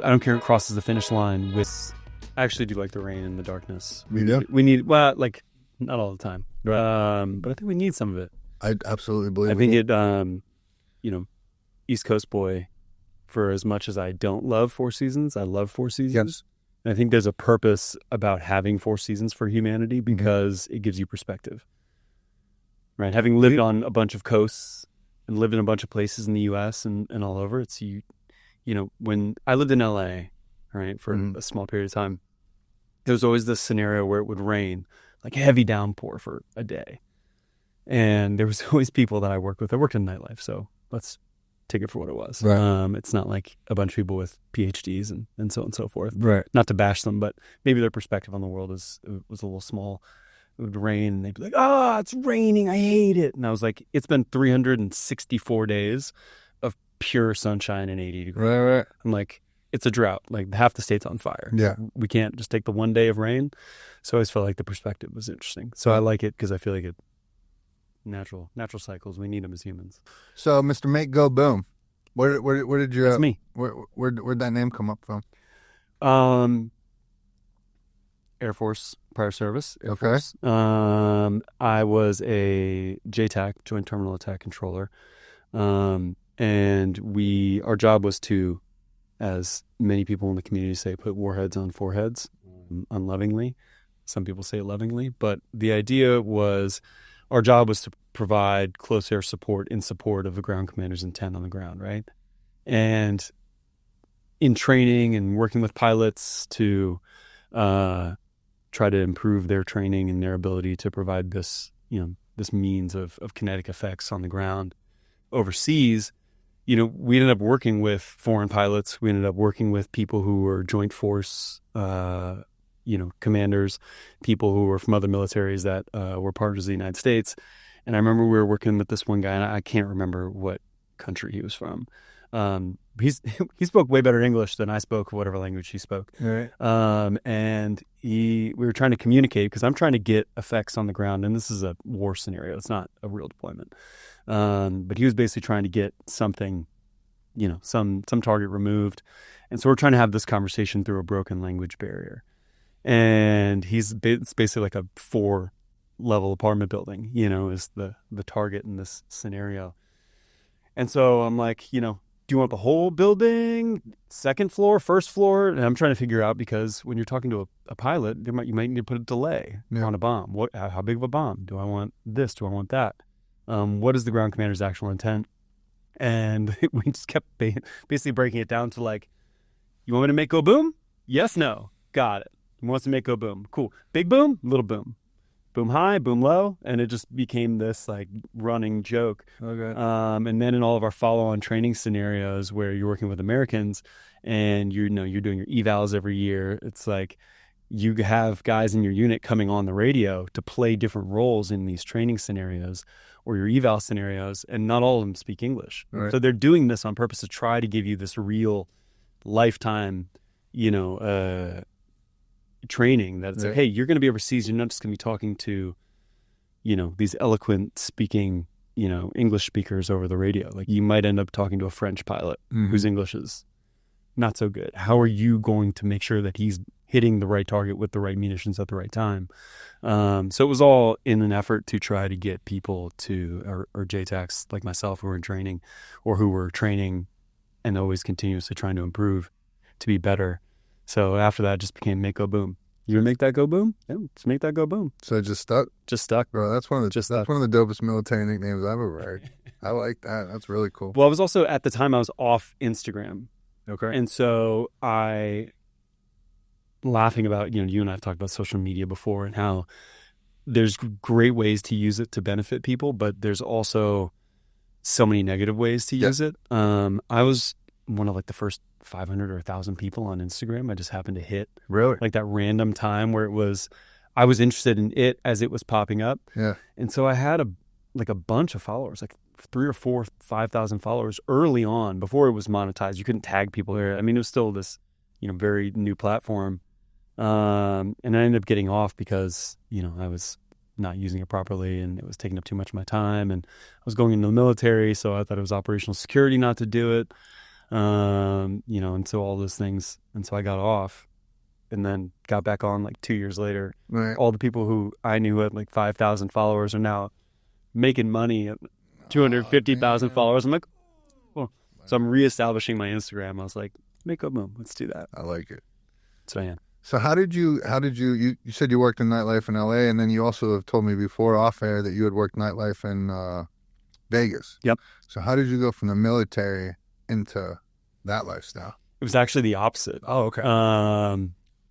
I don't care who crosses the finish line with. I actually do like the rain and the darkness. We do? We need, well, like, not all the time. Right. But I think we need some of it. I absolutely believe I think it, East Coast boy, for as much as I don't love Four Seasons, I love Four Seasons. Yes. And I think there's a purpose about having Four Seasons for humanity because it gives you perspective. Right? Having lived on a bunch of coasts and lived in a bunch of places in the U.S. and all over, it's when I lived in L.A., right, for a small period of time, there was always this scenario where it would rain, like a heavy downpour for a day. And there was always people that I worked with. I worked in nightlife, so let's take it for what it was. Right. It's not like a bunch of people with PhDs and so on and so forth. Right. Not to bash them, but maybe their perspective on the world was a little small. It would rain, and they'd be like, it's raining, I hate it. And I was like, it's been 364 days of pure sunshine and 80 degrees. Right. I'm like, it's a drought. Like, half the state's on fire. Yeah. We can't just take the one day of rain. So I always felt like the perspective was interesting. So I like it because I feel like it natural cycles. We need them as humans. So, Mr. Make Go Boom, where did you? That's me. Where'd that name come up from? Air Force, prior service. Air Okay. Force. I was a JTAC, Joint Terminal Attack Controller, and our job was to, as many people in the community say, put warheads on foreheads, unlovingly. Some people say lovingly, but the idea was our job was to provide close air support in support of the ground commander's intent on the ground, right? And in training and working with pilots to try to improve their training and their ability to provide this means of kinetic effects on the ground overseas, we ended up working with foreign pilots. We ended up working with people who were joint force, commanders, people who were from other militaries that were partners of the United States. And I remember we were working with this one guy, and I can't remember what country he was from. He spoke way better English than I spoke, whatever language he spoke. Right. And we were trying to communicate because I'm trying to get effects on the ground, and this is a war scenario. It's not a real deployment. But he was basically trying to get something, some target removed. And so we're trying to have this conversation through a broken language barrier. And it's basically like a 4-level apartment building, is the target in this scenario. And so I'm like, do you want the whole building, second floor, first floor? And I'm trying to figure out, because when you're talking to a pilot, you might need to put a delay on a bomb. How big of a bomb? Do I want this? Do I want that? What is the ground commander's actual intent? And we just kept basically breaking it down to like, you want me to make go boom? Yes, no. Got it. He wants to make go boom. Cool. Big boom, little boom. Boom high, boom low, and it just became this like running joke. Okay. And then in all of our follow-on training scenarios where you're working with Americans and you're doing your evals every year, it's like you have guys in your unit coming on the radio to play different roles in these training scenarios or your eval scenarios, and not all of them speak English. Right. So they're doing this on purpose to try to give you this real lifetime, training that it's like, hey, you're going to be overseas. You're not just going to be talking to, these eloquent speaking, English speakers over the radio. Like, you might end up talking to a French pilot whose English is not so good. How are you going to make sure that he's hitting the right target with the right munitions at the right time? So it was all in an effort to try to get people to, or JTACs like myself who were in training or who were training and always continuously trying to improve to be better. So after that, it just became make go boom. You gonna make that go boom? Yeah, let's make that go boom. So it just stuck? Just stuck. Bro, that's one of the dopest military nicknames I've ever heard. I like that. That's really cool. Well, I was also, at the time, I was off Instagram. Okay. And so laughing about, you and I have talked about social media before and how there's great ways to use it to benefit people, but there's also so many negative ways to use it. I was one of like the first 500 or 1,000 people on Instagram. I just happened to hit like that random time where I was interested in it as it was popping up. Yeah. And so I had a bunch of followers, like 3,000 or 4,000, 5,000 followers early on before it was monetized. You couldn't tag people there. I mean, it was still this, very new platform. And I ended up getting off because, I was not using it properly and it was taking up too much of my time, and I was going into the military. So I thought it was operational security not to do it. you know, and so all those things. And so I got off and then got back on like 2 years later. Right. All the people who I knew had like 5,000 followers are now making money at 250,000 followers. I'm like, well, so I'm reestablishing my Instagram. I was like, make a boom. Let's do that. I like it. So I am. So how did you said you worked in nightlife in LA, and then you also have told me before off air that you had worked nightlife in Vegas. Yep. So how did you go from the military into that lifestyle? It was actually the opposite. Oh, okay.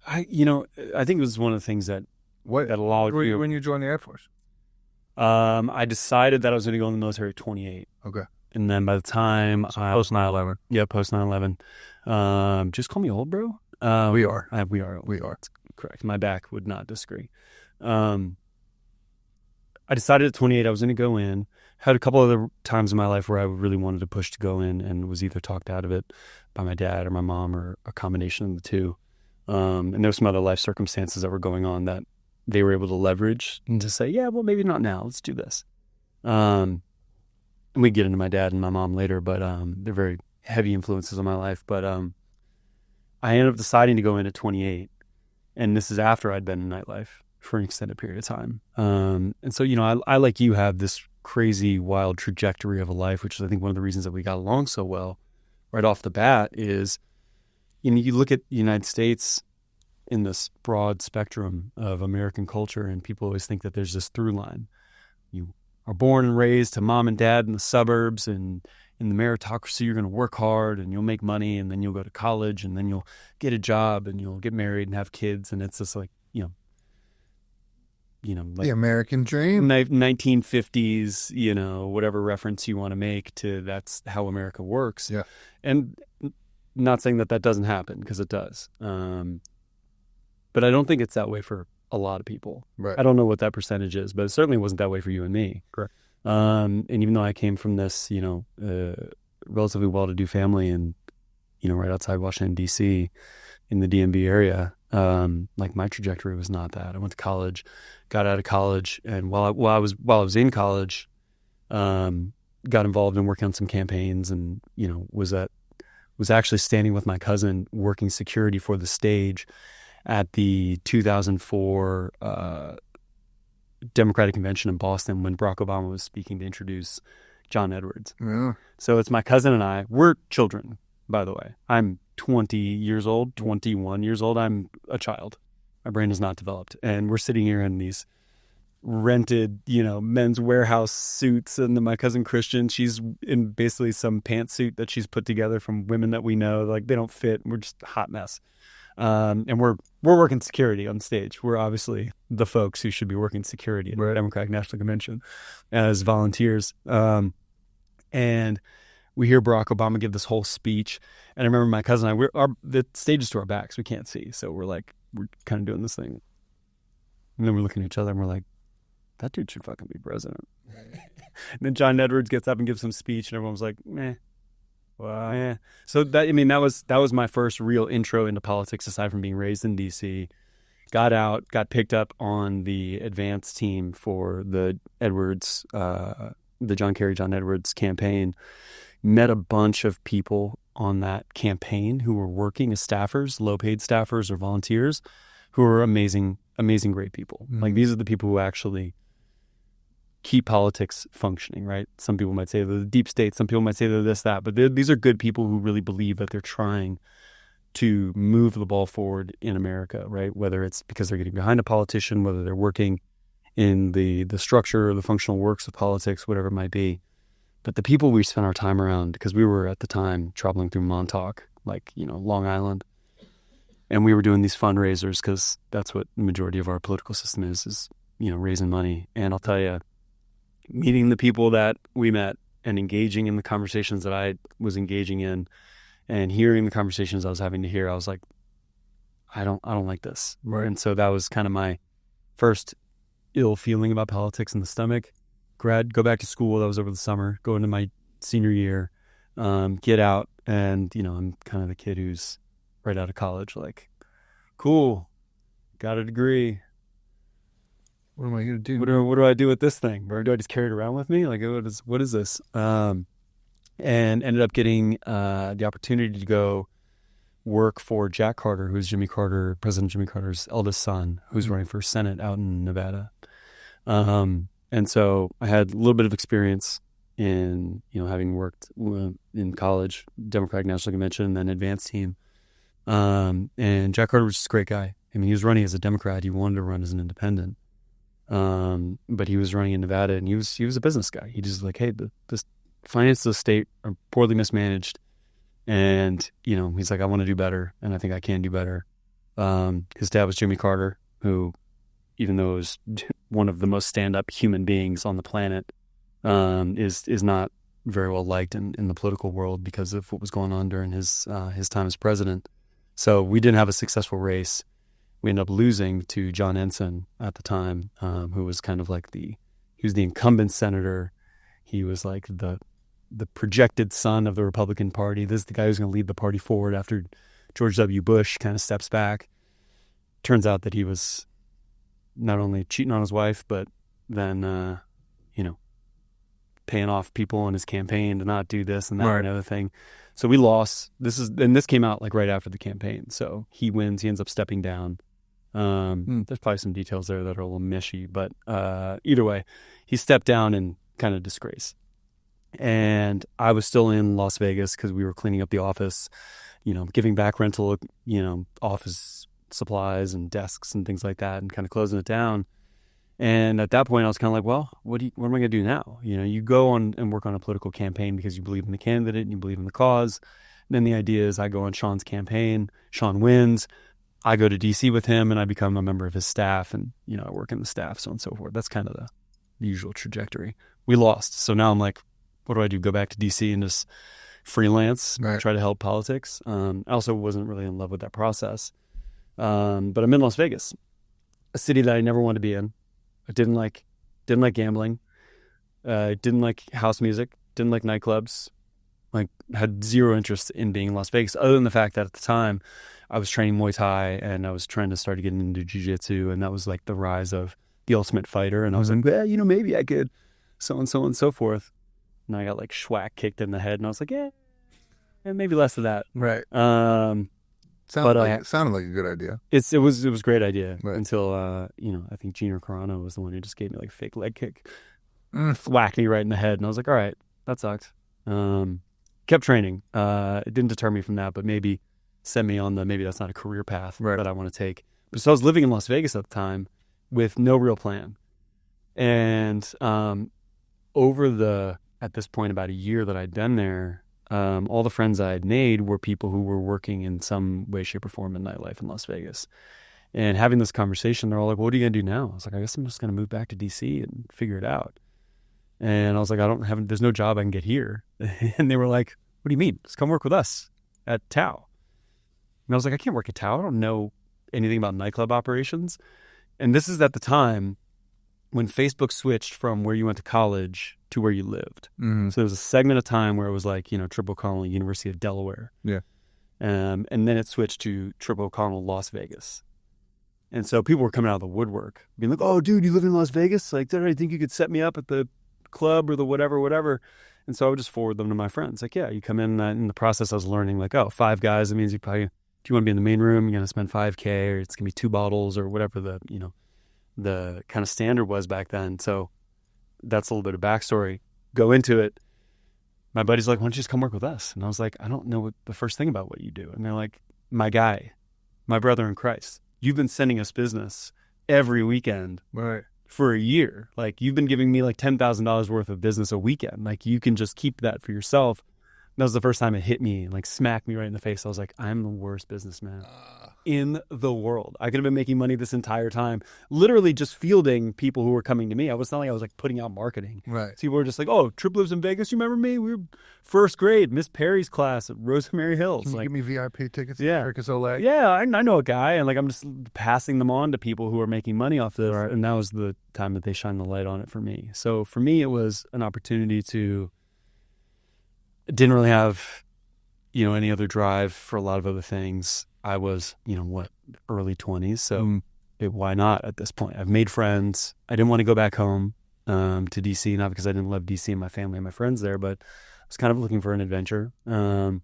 I think it was one of the things that allowed me. When you joined the Air Force? I decided that I was going to go in the military at 28. Okay. And then by the time Post 9/11. Yeah, post 9/11. Just call me old, bro. We are. We are. We are. Correct. My back would not disagree. I decided at 28 I was going to go in. Had a couple other times in my life where I really wanted to push to go in and was either talked out of it by my dad or my mom or a combination of the two. And there were some other life circumstances that were going on that they were able to leverage and to say, yeah, well, maybe not now. Let's do this. And we get into my dad and my mom later, but they're very heavy influences on my life. But I ended up deciding to go in at 28. And this is after I'd been in nightlife for an extended period of time. And so, you know, I like you have this crazy, wild trajectory of a life, which is, I think, one of the reasons that we got along so well right off the bat is, you know, you look at the United States in this broad spectrum of American culture, and people always think that there's this through line. You are born and raised to mom and dad in the suburbs, and in the meritocracy, you're going to work hard and you'll make money, and then you'll go to college, and then you'll get a job, and you'll get married and have kids, and it's just like, like The American dream. 1950s, you know, whatever reference you want to make to that's how America works. Yeah. And not saying that doesn't happen, because it does. But I don't think it's that way for a lot of people. Right. I don't know what that percentage is, but it certainly wasn't that way for you and me. Correct. And even though I came from this, relatively well-to-do family and, right outside Washington, D.C., in the DMV area, like my trajectory was not that. I went to college, got out of college, and while I was in college, got involved in working on some campaigns, and was actually standing with my cousin working security for the stage at the 2004 Democratic Convention in Boston when Barack Obama was speaking to introduce John Edwards. Yeah. So it's my cousin and I. We're children, by the way. I'm 20 years old, 21 years old. I'm a child. My brain is not developed. And we're sitting here in these rented, men's warehouse suits. And then my cousin Christian, she's in basically some pantsuit that she's put together from women that we know. Like, they don't fit. We're just a hot mess. And we're working security on stage. We're obviously the folks who should be working security at the Democratic National Convention as volunteers. And we hear Barack Obama give this whole speech. And I remember my cousin and I, the stage is to our backs. We can't see. So we're kind of doing this thing. And then we're looking at each other and we're like, that dude should fucking be president. And then John Edwards gets up and gives some speech and everyone was like, meh. Well, yeah. So that was my first real intro into politics, aside from being raised in DC. Got out, got picked up on the advance team for the Edwards, the John Edwards campaign. Met a bunch of people on that campaign who were working as staffers, low-paid staffers or volunteers, who were amazing, amazing, great people. Mm-hmm. Like, these are the people who actually keep politics functioning, right? Some people might say they're the deep state. Some people might say they're this, that. But these are good people who really believe that they're trying to move the ball forward in America, right? Whether it's because they're getting behind a politician, whether they're working in the structure or the functional works of politics, whatever it might be. But the people we spent our time around, because we were at the time traveling through Montauk, Long Island, and we were doing these fundraisers because that's what the majority of our political system is raising money. And I'll tell you, meeting the people that we met and engaging in the conversations that I was engaging in and hearing the conversations I was having to hear, I was like, I don't like this. Right. And so that was kind of my first ill feeling about politics in the stomach. Go back to school. That was over the summer. Go into my senior year, get out, and I'm kind of the kid who's right out of college. Like, cool, got a degree. What am I going to do? What do I do with this thing? Or do I just carry it around with me? Like, what is this? and ended up getting the opportunity to go work for Jack Carter, who's President Jimmy Carter's eldest son, who's running for Senate out in Nevada. And so I had a little bit of experience in, having worked in college, Democratic National Convention, and then advanced team. And Jack Carter was just a great guy. I mean, he was running as a Democrat. He wanted to run as an independent. But he was running in Nevada, and he was a business guy. He just like, hey, the finances of the state are poorly mismanaged. And, he's like, I want to do better, and I think I can do better. His dad was Jimmy Carter, who, even though was one of the most stand-up human beings on the planet, is not very well liked in the political world because of what was going on during his time as president. So we didn't have a successful race. We ended up losing to John Ensign at the time, who was kind of like he was the incumbent senator. He was like the projected son of the Republican Party. This is the guy who's going to lead the party forward after George W. Bush kind of steps back. Turns out that he was not only cheating on his wife, but then, paying off people in his campaign to not do this and that and other thing. So we lost. This came out like right after the campaign. So he wins. He ends up stepping down. There's probably some details there that are a little mishy, but either way, he stepped down in kind of disgrace. And I was still in Las Vegas because we were cleaning up the office, giving back rental, office supplies and desks and things like that, and kind of closing it down. And at that point, I was kind of like, well, what am I going to do now? You go on and work on a political campaign because you believe in the candidate and you believe in the cause. And then the idea is I go on Sean's campaign. Sean wins. I go to D.C. with him, and I become a member of his staff. And, I work in the staff, so on and so forth. That's kind of the usual trajectory. We lost. So now I'm like, what do? Go back to D.C. and just freelance, try to help politics? I also wasn't really in love with that process. But I'm in Las Vegas, a city that I never wanted to be in. I didn't like gambling. Didn't like house music. Didn't like nightclubs. Like, had zero interest in being in Las Vegas, other than the fact that at the time I was training Muay Thai and I was trying to start getting into jiu-jitsu, and that was like the rise of the Ultimate Fighter. And I was like, maybe I could, so and so forth. And I got like schwack kicked in the head, and I was like, maybe less of that. Right. Sounded like a good idea. It was a great idea until I think Gino Carano was the one who just gave me like a fake leg kick, whacked me right in the head, and I was like, all right, that sucked. Kept training. It didn't deter me from that, but maybe sent me on maybe that's not a career path that I want to take. But so I was living in Las Vegas at the time with no real plan, and at this point about a year that I'd been there. All the friends I had made were people who were working in some way, shape, or form in nightlife in Las Vegas. And having this conversation, they're all like, what are you going to do now? I was like, I guess I'm just going to move back to D.C. and figure it out. And I was like, there's no job I can get here. And they were like, what do you mean? Just come work with us at Tao. And I was like, I can't work at Tao. I don't know anything about nightclub operations. And this is at the time when Facebook switched from where you went to college to where you lived. Mm-hmm. So there was a segment of time where it was like, Trip O'Connell, University of Delaware. Yeah. And then it switched to Trip O'Connell, Las Vegas. And so people were coming out of the woodwork, being like, oh, dude, you live in Las Vegas? Like, did I think you could set me up at the club or the whatever? And so I would just forward them to my friends. Like, yeah, you come in the process, I was learning like, 5 guys, that means you probably, if you want to be in the main room, you're going to spend $5,000, or it's going to be 2 bottles or whatever the kind of standard was back then. So that's a little bit of backstory. Go into it. My buddy's like, why don't you just come work with us? And I was like, I don't know the first thing about what you do. And they're like, my guy, my brother in Christ, you've been sending us business every weekend for a year. Like, you've been giving me like $10,000 worth of business a weekend. Like, you can just keep that for yourself. And that was the first time it hit me and like smacked me right in the face. I was like, I'm the worst businessman in the world. I could have been making money this entire time, literally just fielding people who were coming to me. I was not like I was like putting out marketing. Right. So people were just like, oh, Trip lives in Vegas. You remember me? We were first grade, Miss Perry's class at Rosemary Hills. Can you give me VIP tickets? Yeah. Circus Olay? Yeah, I know a guy, and like I'm just passing them on to people who are making money off this. Right. And that was the time that they shined the light on it for me. So for me, it was an opportunity to, didn't really have, any other drive for a lot of other things. I was, early 20s. So why not at this point? I've made friends. I didn't want to go back home to DC, not because I didn't love DC and my family and my friends there, but was kind of looking for an adventure, and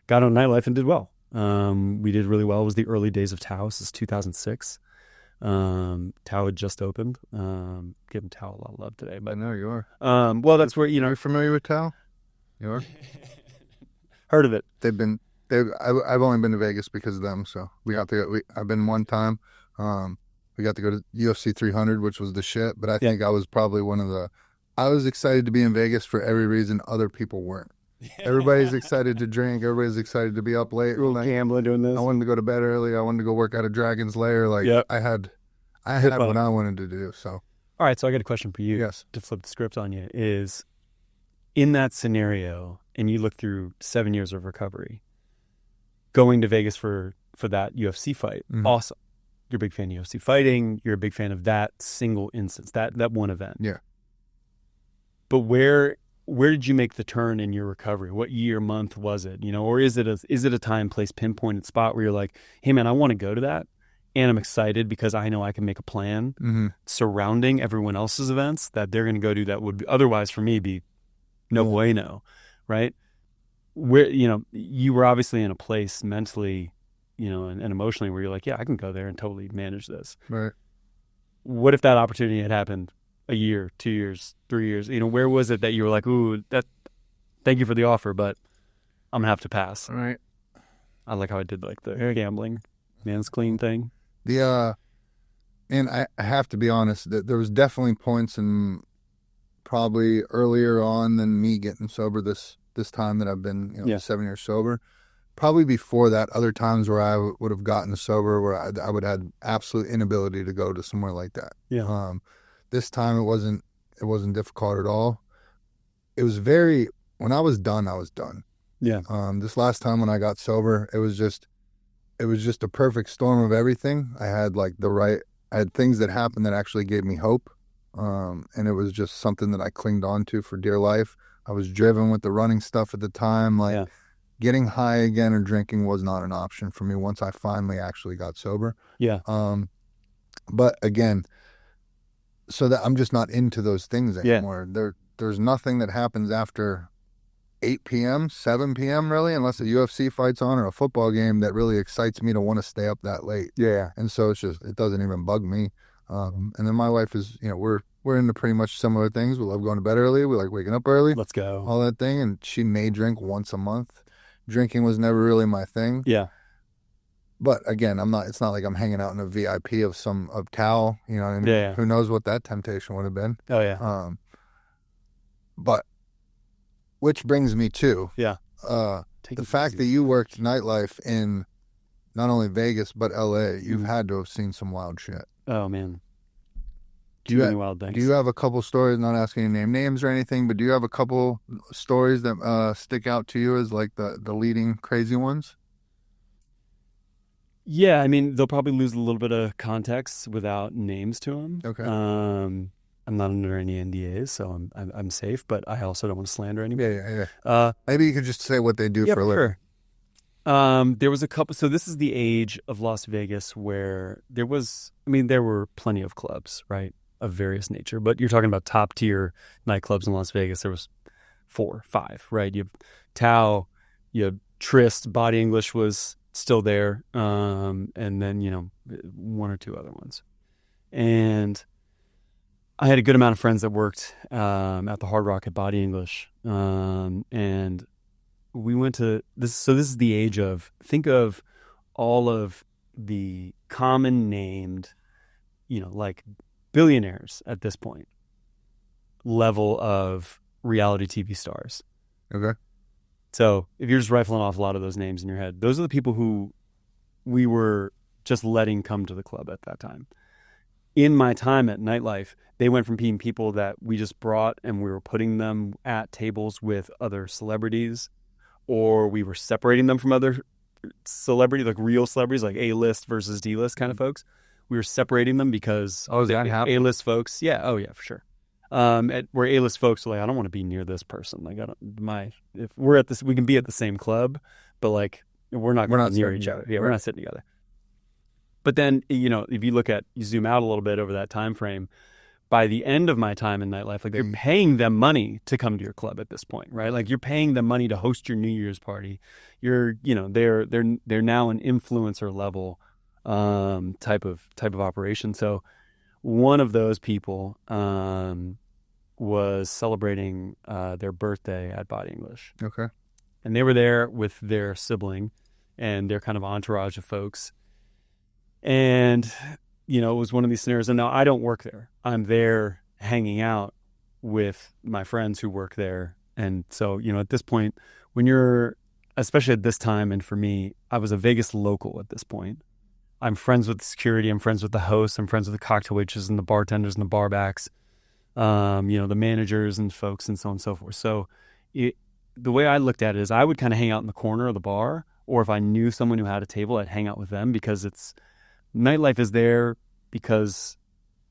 got on nightlife and did well. We did really well. It was the early days of Tao. This is 2006. Tao had just opened. Giving Tao a lot of love today, I but know you are. well, that's where Are you familiar with Tao? You are. heard of it. I've only been to Vegas because of them. So I've been one time. We got to go to UFC 300, which was the shit. But I think I was probably I was excited to be in Vegas for every reason other people weren't. Everybody's excited to drink. Everybody's excited to be up late. Gambling, doing this. I wanted to go to bed early. I wanted to go work out of Dragon's Lair. Like I had what I wanted to do. So all right. So I got a question for you. Yes. To flip the script on you is, in that scenario, and you look through 7 years of recovery, going to Vegas for that UFC fight, awesome. You're a big fan of UFC fighting. You're a big fan of that single instance, that one event. Yeah. But where did you make the turn in your recovery? What year, month was it? Or is it a time, place, pinpointed spot where you're like, hey man, I want to go to that, and I'm excited because I know I can make a plan surrounding everyone else's events that they're going to go do that would be, otherwise for me be no bueno, right? Where you were obviously in a place mentally, and emotionally where you're like, yeah, I can go there and totally manage this. Right. What if that opportunity had happened a year, 2 years, 3 years? Where was it that you were like, ooh, thank you for the offer, but I'm gonna have to pass. All right. I like how I did like the gambling, man's clean thing. And I have to be honest that there was definitely points in probably earlier on than me getting sober this time that I've been 7 years sober. Probably before that, other times where I would have gotten sober, where I would have absolute inability to go to somewhere like that. Yeah. This time it wasn't difficult at all. It was when I was done, I was done. Yeah. This last time when I got sober, it was just a perfect storm of everything. I had I had things that happened that actually gave me hope. And it was just something that I clinged on to for dear life. I was driven with the running stuff at the time. Getting high again or drinking was not an option for me once I finally actually got sober. Yeah. But again, so that I'm just not into those things anymore. There's nothing that happens after 8 p.m., 7 p.m. really, unless a UFC fight's on or a football game, that really excites me to want to stay up that late. Yeah. And so it doesn't even bug me. And then my wife is, we're into pretty much similar things. We love going to bed early. We like waking up early. Let's go. All that thing. And she may drink once a month. Drinking was never really my thing. Yeah. But again, it's not like I'm hanging out in a VIP of Tao, and who knows what that temptation would have been. Oh yeah. But which brings me to the fact that you worked nightlife in not only Vegas but LA. You've had to have seen some wild shit. Oh man. Do you have a couple stories, not asking you to name names or anything, but do you have a couple stories that stick out to you as like the leading crazy ones? Yeah, I mean, they'll probably lose a little bit of context without names to them. Okay. I'm not under any NDAs, so I'm safe, but I also don't want to slander anybody. Yeah. Maybe you could just say what they do for a living. Sure. There was a couple. So this is the age of Las Vegas where there were plenty of clubs, right, of various nature. But you're talking about top tier nightclubs in Las Vegas. There was 4, 5, right? You have Tao, you have Trist, Body English was still there, and then 1 or 2 other ones. And I had a good amount of friends that worked at the Hard Rock at Body English, and we went to this. So this is the age of, think of all of the common named, like billionaires at this point, level of reality TV stars. Okay. So if you're just rifling off a lot of those names in your head, those are the people who we were just letting come to the club at that time. In my time at Nightlife, they went from being people that we just brought and we were putting them at tables with other celebrities, or we were separating them from other celebrities, like real celebrities, like A-list versus D-list kind of folks. We were separating them because A-list folks, for sure. Where A-list folks are like, I don't want to be near this person. Like, if we're at this, we can be at the same club, but like, we're not near each other. Yeah, we're not sitting together. But then, if you zoom out a little bit over that time frame, by the end of my time in nightlife, like you're paying them money to come to your club at this point, right? Like you're paying them money to host your New Year's party. They're now an influencer level type of operation. So one of those people was celebrating their birthday at Body English. Okay. And they were there with their sibling and their kind of entourage of folks. And, it was one of these scenarios. And now I don't work there. I'm there hanging out with my friends who work there. And so, at this point, when you're, especially at this time, and for me, I was a Vegas local at this point. I'm friends with the security. I'm friends with the hosts. I'm friends with the cocktail waitresses and the bartenders and the barbacks, the managers and folks and so on and so forth. So the way I looked at it is I would kind of hang out in the corner of the bar, or if I knew someone who had a table, I'd hang out with them, because nightlife is there because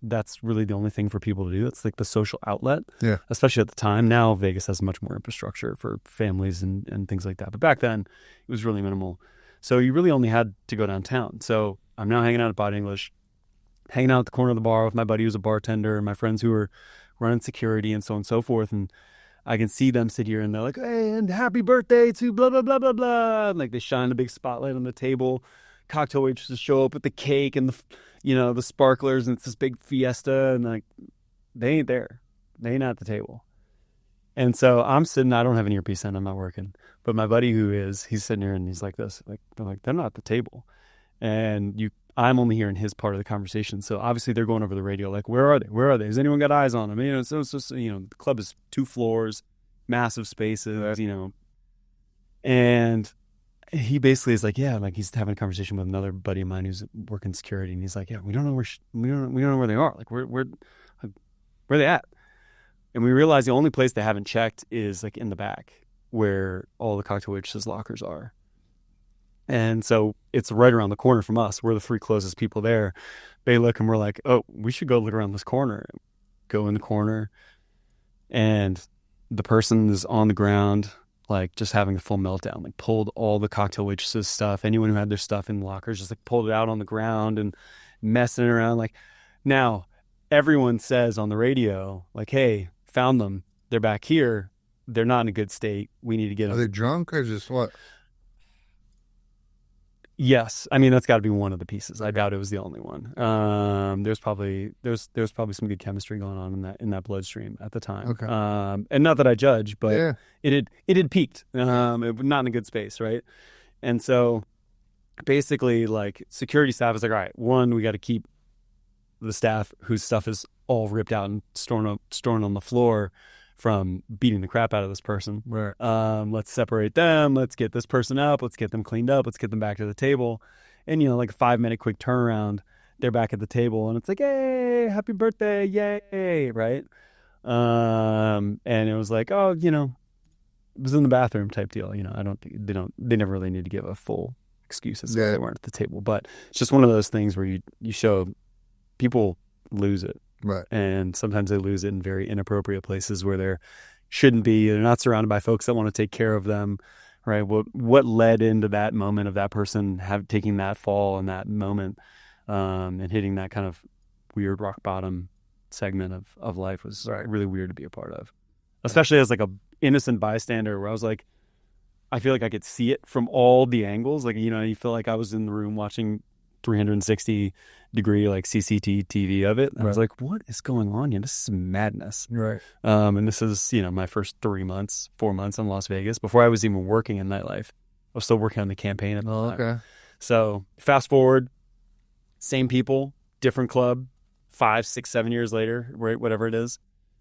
that's really the only thing for people to do. It's like the social outlet, especially at the time. Now Vegas has much more infrastructure for families and things like that. But back then it was really minimal. So you really only had to go downtown. So I'm now hanging out at Body English, hanging out at the corner of the bar with my buddy who's a bartender and my friends who are running security and so on and so forth. And I can see them sit here and they're like, hey, and happy birthday to blah, blah, blah, blah, blah. And like they shine a big spotlight on the table. Cocktail waitresses show up with the cake and the sparklers, and it's this big fiesta, and like they ain't there. They ain't at the table. And so I'm sitting, I don't have an earpiece in, I'm not working. But my buddy he's sitting here and he's like this. They're not at the table. And I'm only hearing his part of the conversation. So obviously they're going over the radio, like, where are they? Where are they? Has anyone got eyes on them? So it's just, the club is 2 floors, massive spaces, And he basically is like, yeah, like he's having a conversation with another buddy of mine who's working security, and he's like, yeah, we don't know where they are. Like, where are they at? And we realize the only place they haven't checked is like in the back where all the cocktail waitresses' lockers are. And so it's right around the corner from us. We're the 3 closest people there. They look and we're like, oh, we should go look around this corner. Go in the corner, and the person is on the ground, like just having a full meltdown, like pulled all the cocktail waitresses' stuff. Anyone who had their stuff in the lockers just like pulled it out on the ground and messing around. Like, now everyone says on the radio, like, hey, found them. They're back here. They're not in a good state. We need to get them. Are they drunk or just what? Yes, I mean that's got to be one of the pieces. I doubt it was the only one. There's probably some good chemistry going on in that bloodstream at the time. Okay. And not that I judge, but it had peaked. It was not in a good space, right? And so basically, like, security staff is like, all right, one, we got to keep the staff whose stuff is all ripped out and stored on the floor from beating the crap out of this person. Right. Let's separate them. Let's get this person up. Let's get them cleaned up. Let's get them back to the table. And, like a 5-minute quick turnaround, they're back at the table and it's like, hey, happy birthday. Yay. Right. And it was like, oh, it was in the bathroom type deal. They never really need to give a full excuse as to why they weren't at the table, but it's just one of those things where you show people lose it. Right. And sometimes they lose it in very inappropriate places where they shouldn't be. They're not surrounded by folks that want to take care of them, right? What led into that moment of that person taking that fall in that moment and hitting that kind of weird rock bottom segment of life was really weird to be a part of, especially as like a innocent bystander where I was like, I feel like I could see it from all the angles. Like, you feel like I was in the room watching 360 degree like CCTV of it. And I was like, what is going on here? This is madness. Right. And this is, my first 4 months in Las Vegas before I was even working in nightlife. I was still working on the campaign at the time. Okay. So fast forward, same people, different club, 5, 6, 7 years later, right? Whatever it is.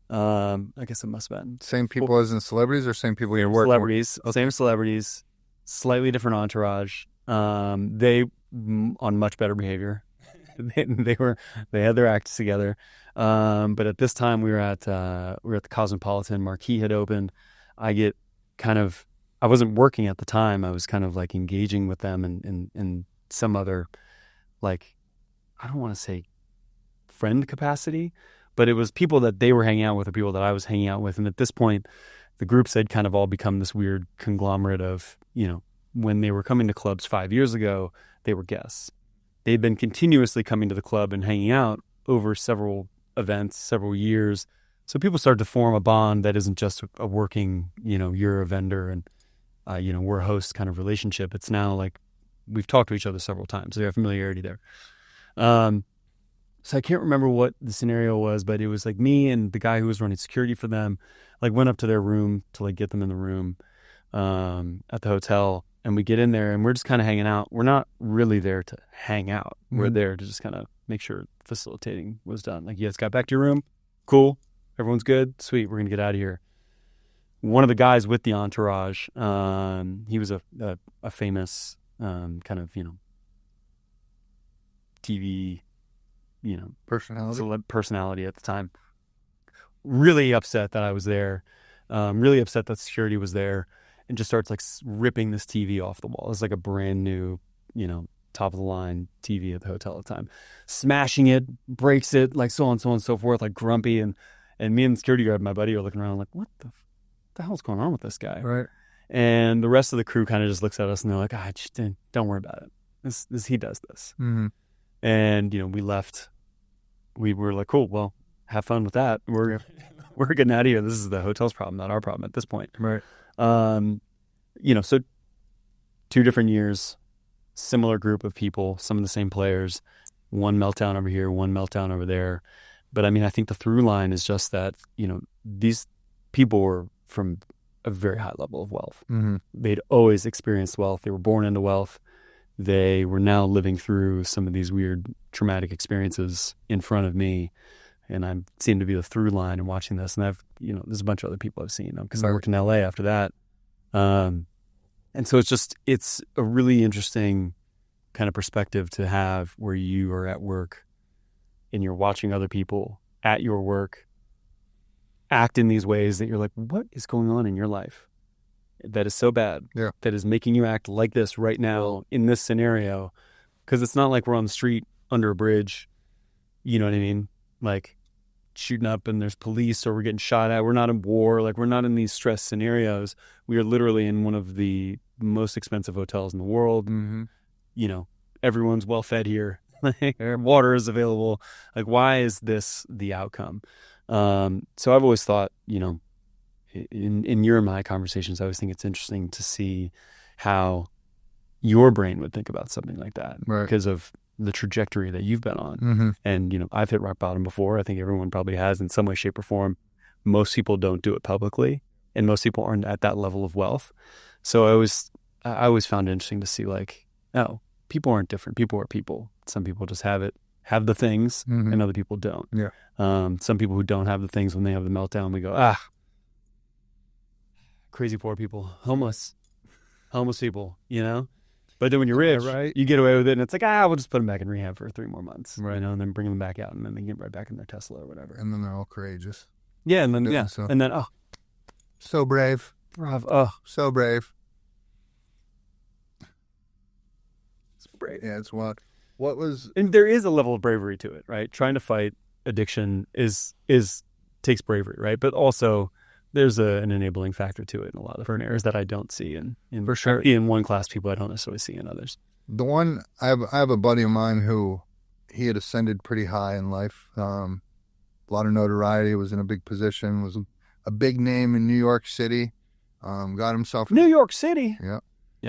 I guess it must have been. Same people as in celebrities or same people you're working Celebrities, with? Same celebrities, slightly different entourage. They on much better behavior. They had their acts together. But at this time we were at the Cosmopolitan. Marquee had opened. I wasn't working at the time. I was kind of like engaging with them in some other, like, I don't want to say friend capacity, but it was people that they were hanging out with or people that I was hanging out with. And at this point, the groups had kind of all become this weird conglomerate of, when they were coming to clubs 5 years ago, they were guests. They'd been continuously coming to the club and hanging out over several events, several years. So people start to form a bond that isn't just a working, you're a vendor and, we're a host kind of relationship. It's now like we've talked to each other several times. So you have familiarity there. So I can't remember what the scenario was, but it was like me and the guy who was running security for them, like went up to their room to like get them in the room at the hotel. And we get in there and we're just kind of hanging out. We're not really there to hang out. Mm-hmm. We're there to just kind of make sure facilitating was done. Like, you guys got back to your room? Cool. Everyone's good? Sweet. We're going to get out of here. One of the guys with the entourage, he was a famous kind of, TV, personality at the time. Really upset that I was there. Really upset that security was there. And just starts like ripping this TV off the wall. It's like a brand new, top of the line TV at the hotel at the time. Smashing it, breaks it, like so on and so forth, like grumpy. And me and the security guard, my buddy, are looking around like, what the hell's going on with this guy? Right. And the rest of the crew kind of just looks at us and they're like, just don't worry about it. This he does this. Mm-hmm. And, we left. We were like, cool, well, have fun with that. We're getting out of here. This is the hotel's problem, not our problem at this point. Right. So 2 different years, similar group of people, some of the same players, one meltdown over here, one meltdown over there. But I mean, I think the through line is just that, these people were from a very high level of wealth. Mm-hmm. They'd always experienced wealth. They were born into wealth. They were now living through some of these weird traumatic experiences in front of me. And I seem to be the through line in watching this. And there's a bunch of other people I've seen because I worked in LA after that. And so it's a really interesting kind of perspective to have where you are at work and you're watching other people at your work act in these ways that you're like, what is going on in your life that is so bad, that is making you act like this right now in this scenario? Because it's not like we're on the street under a bridge, you know what I mean? Like shooting up and there's police or we're getting shot at. We're not in war. Like, we're not in these stress scenarios. We are literally in one of the most expensive hotels in the world. Mm-hmm. Everyone's well fed here. Water is available. Like, why is this the outcome? So I've always thought, in your and my conversations, I always think it's interesting to see how your brain would think about something like that, right, because of the trajectory that you've been on. Mm-hmm. And, I've hit rock bottom before. I think everyone probably has in some way, shape, or form. Most people don't do it publicly, and most people aren't at that level of wealth. So I always found it interesting to see, like, oh, people aren't different. People are people. Some people just have the things, mm-hmm, and other people don't. Yeah. Some people who don't have the things, when they have the meltdown, we go, crazy poor people, homeless people, But then when you're rich, right, you get away with it, and it's like, we'll just put them back in rehab for 3 more months, right, and then bring them back out, and then they get right back in their Tesla or whatever. And then they're all courageous. Yeah, and then and then so brave, bravo, so brave. It's brave. Yeah, it's wild. What was? And there is a level of bravery to it, right? Trying to fight addiction takes bravery, right? But also, there's an enabling factor to it in a lot of different areas that I don't see in for sure, in one class people I don't necessarily see in others. The one I have a buddy of mine who he had ascended pretty high in life, a lot of notoriety, was in a big position, was a big name in New York City, got himself New York City,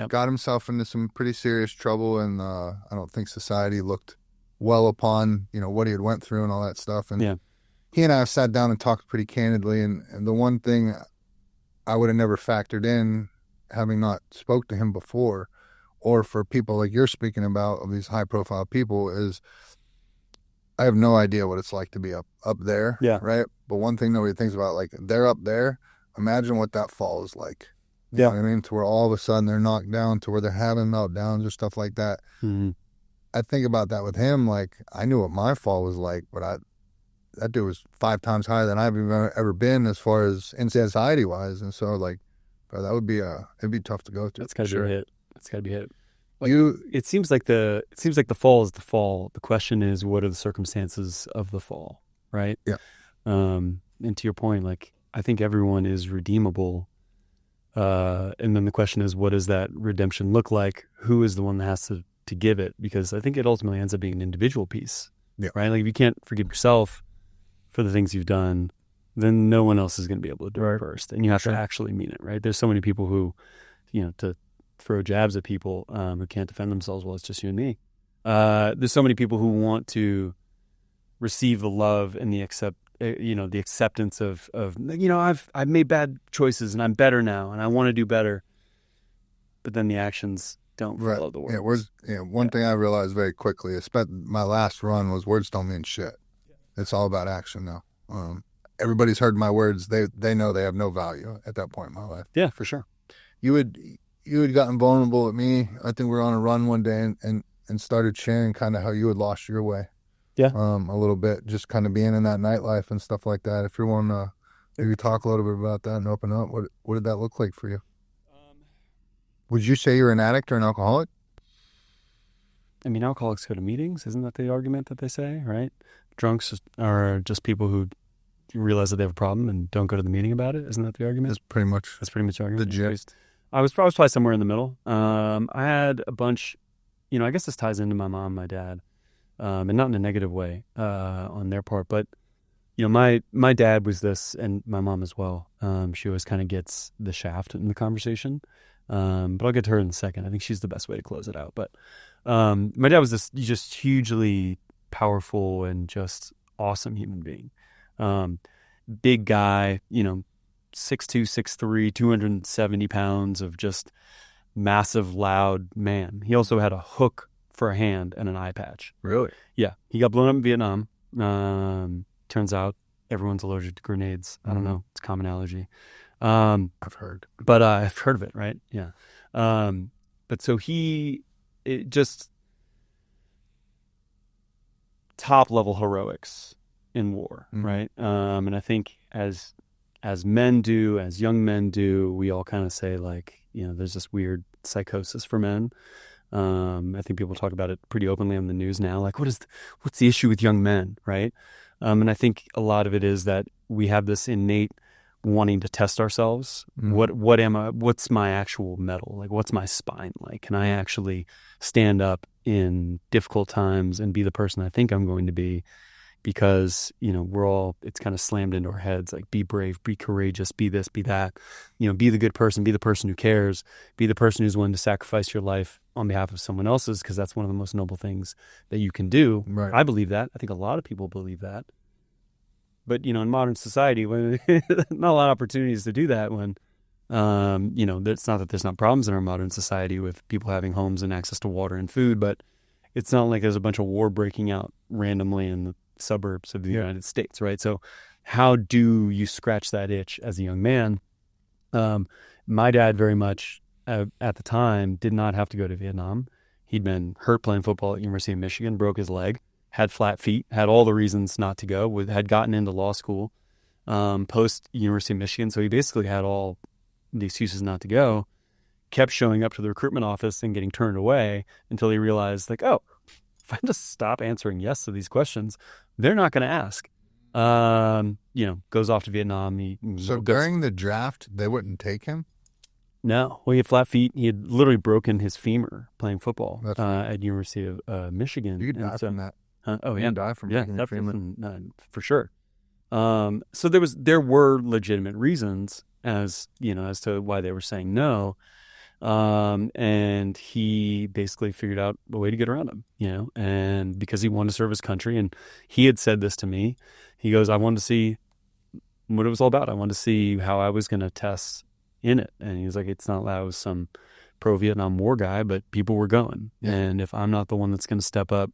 got himself into some pretty serious trouble, and I don't think society looked well upon what he had went through and all that stuff, and he and I have sat down and talked pretty candidly, and the one thing I would have never factored in, having not spoke to him before, or for people like you're speaking about, of these high-profile people, is I have no idea what it's like to be up there, right? But one thing nobody thinks about, like, they're up there, imagine what that fall is like. You know what I mean? To where all of a sudden they're knocked down, to where they're having meltdowns or stuff like that. Mm-hmm. I think about that with him, like, I knew what my fall was like, but that dude was 5 times higher than I've ever been as far as anxiety wise, and so, like, bro, that would be it'd be tough to go through. That's gotta be a hit. That's gotta be a hit. Like, it seems like the fall is the fall. The question is, what are the circumstances of the fall, right? Yeah. And to your point, like, I think everyone is redeemable. And then the question is, what does that redemption look like? Who is the one that has to give it? Because I think it ultimately ends up being an individual piece, right? Like, if you can't forgive yourself, for the things you've done, then no one else is going to be able to do it first. And you have to actually mean it, right? There's so many people who, to throw jabs at people who can't defend themselves. Well, it's just you and me. There's so many people who want to receive the love and the acceptance of I've made bad choices and I'm better now and I want to do better, but then the actions don't follow the words. One thing I realized very quickly, especially my last run, was words don't mean shit. It's all about action now. Everybody's heard my words. They know they have no value at that point in my life. Yeah, for sure. You had gotten vulnerable with me. I think we were on a run one day and started sharing kind of how you had lost your way. Yeah. A little bit, just kind of being in that nightlife and stuff like that. If you want to maybe talk a little bit about that and open up, what did that look like for you? Would you say you're an addict or an alcoholic? I mean, alcoholics go to meetings. Isn't that the argument that they say, right? Drunks are just people who realize that they have a problem and don't go to the meeting about it. Isn't that the argument? That's pretty much the argument. The gist. I was probably somewhere in the middle. I had a bunch, I guess this ties into my mom, my dad, and not in a negative way on their part. But, my dad was this, and my mom as well. She always kind of gets the shaft in the conversation. But I'll get to her in a second. I think she's the best way to close it out. But my dad was this just hugely powerful and just awesome human being. Big guy, 6'2", 6'3", 270 pounds of just massive, loud man. He also had a hook for a hand and an eye patch. Really? Yeah. He got blown up in Vietnam. Turns out everyone's allergic to grenades. I don't know. It's a common allergy. I've heard. But I've heard of it, right? Yeah. But so it just top level heroics in war, right? And I think as men do, as young men do, we all kind of say like, there's this weird psychosis for men. I think people talk about it pretty openly on the news now. Like, what's the issue with young men, right? And I think a lot of it is that we have this innate wanting to test ourselves. What am I? What's my actual mettle? Like, what's my spine like? Can I actually stand up in difficult times and be the person I think I'm going to be? Because, it's kind of slammed into our heads, like, be brave, be courageous, be this, be that, be the good person, be the person who cares, be the person who's willing to sacrifice your life on behalf of someone else's, because that's one of the most noble things that you can do. Right. I believe that. I think a lot of people believe that. But, in modern society, when not a lot of opportunities to do that when, it's not that there's not problems in our modern society with people having homes and access to water and food, but it's not like there's a bunch of war breaking out randomly in the suburbs of the United States, right? So how do you scratch that itch as a young man? My dad very much at the time did not have to go to Vietnam. He'd been hurt playing football at University of Michigan, broke his leg, had flat feet, had all the reasons not to go, had gotten into law school post University of Michigan. So he basically had all the excuses not to go, kept showing up to the recruitment office and getting turned away until he realized, like, oh, if I just stop answering yes to these questions, they're not going to ask. Goes off to Vietnam. So during the draft, they wouldn't take him? No. Well, he had flat feet. He had literally broken his femur playing football at University of Michigan. You could die from that. Oh, yeah. You die from breaking your femur. For sure. So there were legitimate reasons as to why they were saying no. And he basically figured out a way to get around him, and because he wanted to serve his country. And he had said this to me. He goes, I wanted to see what it was all about. I wanted to see how I was going to test in it. And he was like, it's not that I was some pro-Vietnam War guy, but people were going. Yeah. And if I'm not the one that's going to step up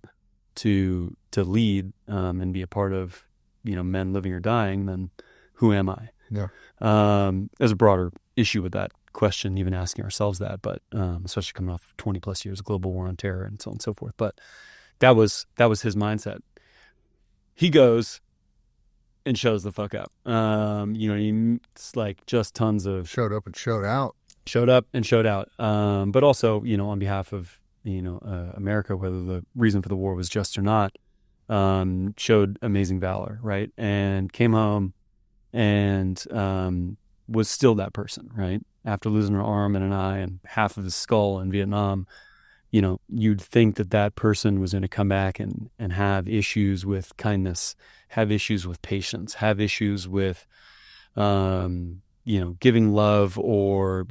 to lead and be a part of, men living or dying, then who am I? Yeah. There's a broader issue with that question, even asking ourselves that, but especially coming off 20 plus years of global war on terror and so on and so forth. But that was his mindset. He goes and shows the fuck up. It's like just tons of showed up and showed out. Showed up and showed out. But also, on behalf of America, whether the reason for the war was just or not, showed amazing valor, right? And came home and was still that person, right? After losing an arm and an eye and half of his skull in Vietnam, you'd think that person was going to come back and have issues with kindness, have issues with patience, have issues with, giving love, or,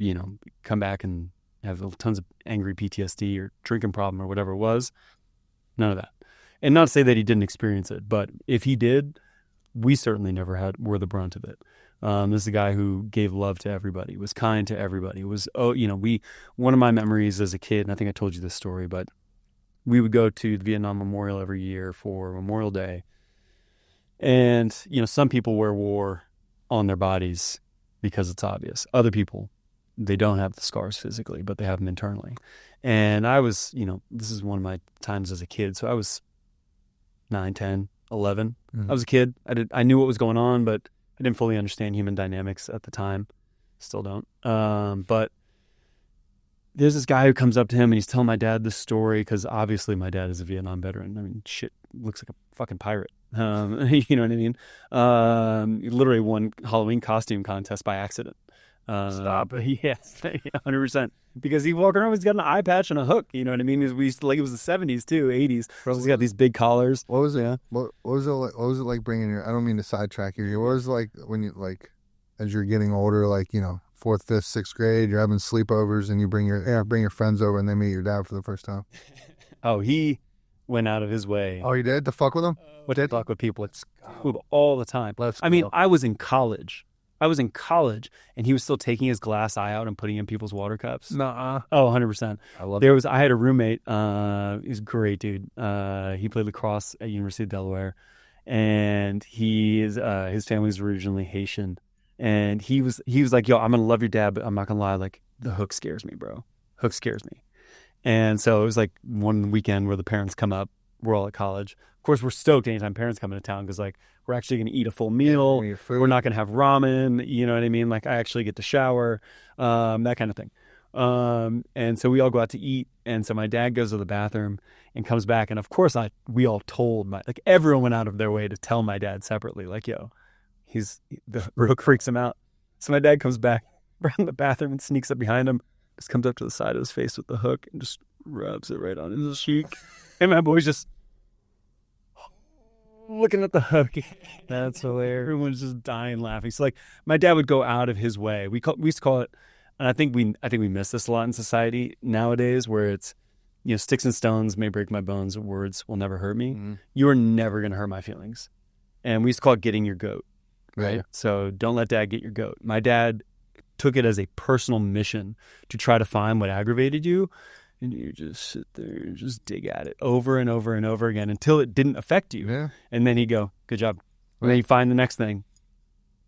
come back and have tons of angry PTSD or drinking problem or whatever it was. None of that. And not to say that he didn't experience it, but if he did, we certainly never were the brunt of it. This is a guy who gave love to everybody, was kind to everybody. One of my memories as a kid, and I think I told you this story, but we would go to the Vietnam Memorial every year for Memorial Day. And, some people wear war on their bodies because it's obvious. Other people, they don't have the scars physically, but they have them internally. And I was, this is one of my times as a kid. So I was 9, 10, 11. Mm-hmm. I was a kid. I knew what was going on, but I didn't fully understand human dynamics at the time. Still don't. But there's this guy who comes up to him and he's telling my dad this story, because obviously my dad is a Vietnam veteran. I mean, shit, looks like a fucking pirate. You know what I mean? He literally won Halloween costume contest by accident. Stop. Yeah, 100%. Because he walked around, he's got an eye patch and a hook. You know what I mean? It was the 70s too, 80s. So he's got these big collars. What was it? Yeah. What was it like? What was it like bringing your? I don't mean to sidetrack you. What was it like when you as you're getting older, 4th, 5th, 6th grade, you're having sleepovers and you bring your friends over and they meet your dad for the first time? Oh, he went out of his way. Oh, he did? To fuck with them? What did fuck with people? It's all the time. I mean, I was in college. And he was still taking his glass eye out and putting in people's water cups. Nuh-uh. Oh, 100%. I love it. I had a roommate. He's a great dude. He played lacrosse at University of Delaware, and his family was originally Haitian. And he was like, yo, I'm going to love your dad, but I'm not going to lie. Like, the hook scares me, bro. Hook scares me. And so it was like one weekend where the parents come up. We're all at college. Of course, we're stoked anytime parents come into town, because we're actually going to eat a full meal. We're not going to have ramen. You know what I mean? I actually get to shower, that kind of thing. And so we all go out to eat. And so my dad goes to the bathroom and comes back. And of course, we all told everyone went out of their way to tell my dad separately, yo, the hook freaks him out. So my dad comes back around the bathroom and sneaks up behind him, just comes up to the side of his face with the hook and just rubs it right on his cheek. And my boy's just looking at the hook. That's hilarious. Everyone's just dying laughing. So my dad would go out of his way. We used to call it, and I think we miss this a lot in society nowadays, where it's, sticks and stones may break my bones, words will never hurt me. Mm-hmm. You are never going to hurt my feelings. And we used to call it getting your goat. Right. So don't let dad get your goat. My dad took it as a personal mission to try to find what aggravated you. And you just sit there and just dig at it over and over and over again until it didn't affect you. Yeah. And then he'd go, good job. And then he'd find the next thing.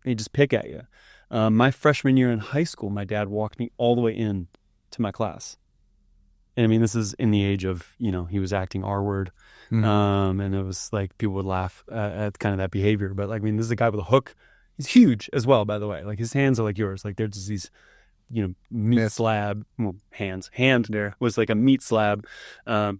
And he'd just pick at you. My freshman year in high school, my dad walked me all the way in to my class. And I mean, this is in the age of, he was acting R-word. Mm-hmm. And it was people would laugh at kind of that behavior. But this is a guy with a hook. He's huge as well, by the way. His hands are like yours. There's just these, meat slab. Well, hand there was a meat slab. So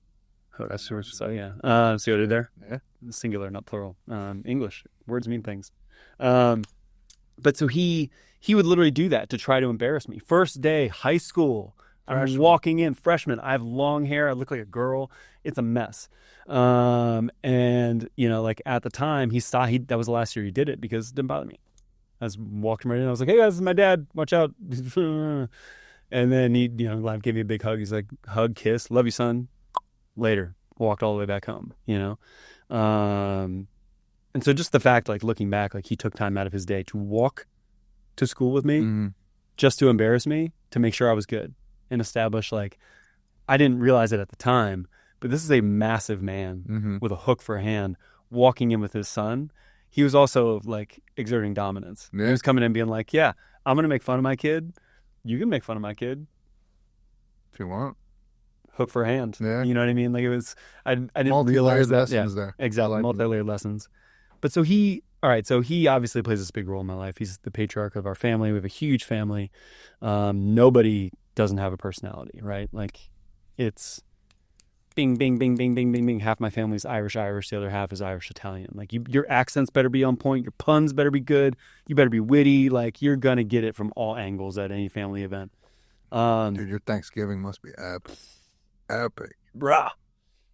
yeah. See what I did there? Yeah. Singular, not plural. English words mean things. But so he would literally do that to try to embarrass me. First day, high school. I'm walking in, freshman. I have long hair. I look like a girl. It's a mess. And at the time, he saw that was the last year he did it, because it didn't bother me. I was walking right in. I was like, hey guys, this is my dad. Watch out. And then he, gave me a big hug. He's like, hug, kiss, love you, son. Later. Walked all the way back home, And so just the fact, looking back, he took time out of his day to walk to school with me, just to embarrass me, to make sure I was good and establish, I didn't realize it at the time, but this is a massive man with a hook for a hand walking in with his son. He was also exerting dominance. Yeah. He was coming in being like, yeah, I'm going to make fun of my kid. You can make fun of my kid. If you want. Hook for a hand. Yeah. You know what I mean? It was, I didn't multi-layered lessons there. Exactly. Multi-layered lessons. But so he obviously plays this big role in my life. He's the patriarch of our family. We have a huge family. Nobody doesn't have a personality, right? It's bing, bing, bing, bing, bing, bing, bing. Half my family's Irish, the other half is Irish Italian. Your accents better be on point. Your puns better be good. You better be witty. You're going to get it from all angles at any family event. Dude, your Thanksgiving must be epic. Epic. Bruh.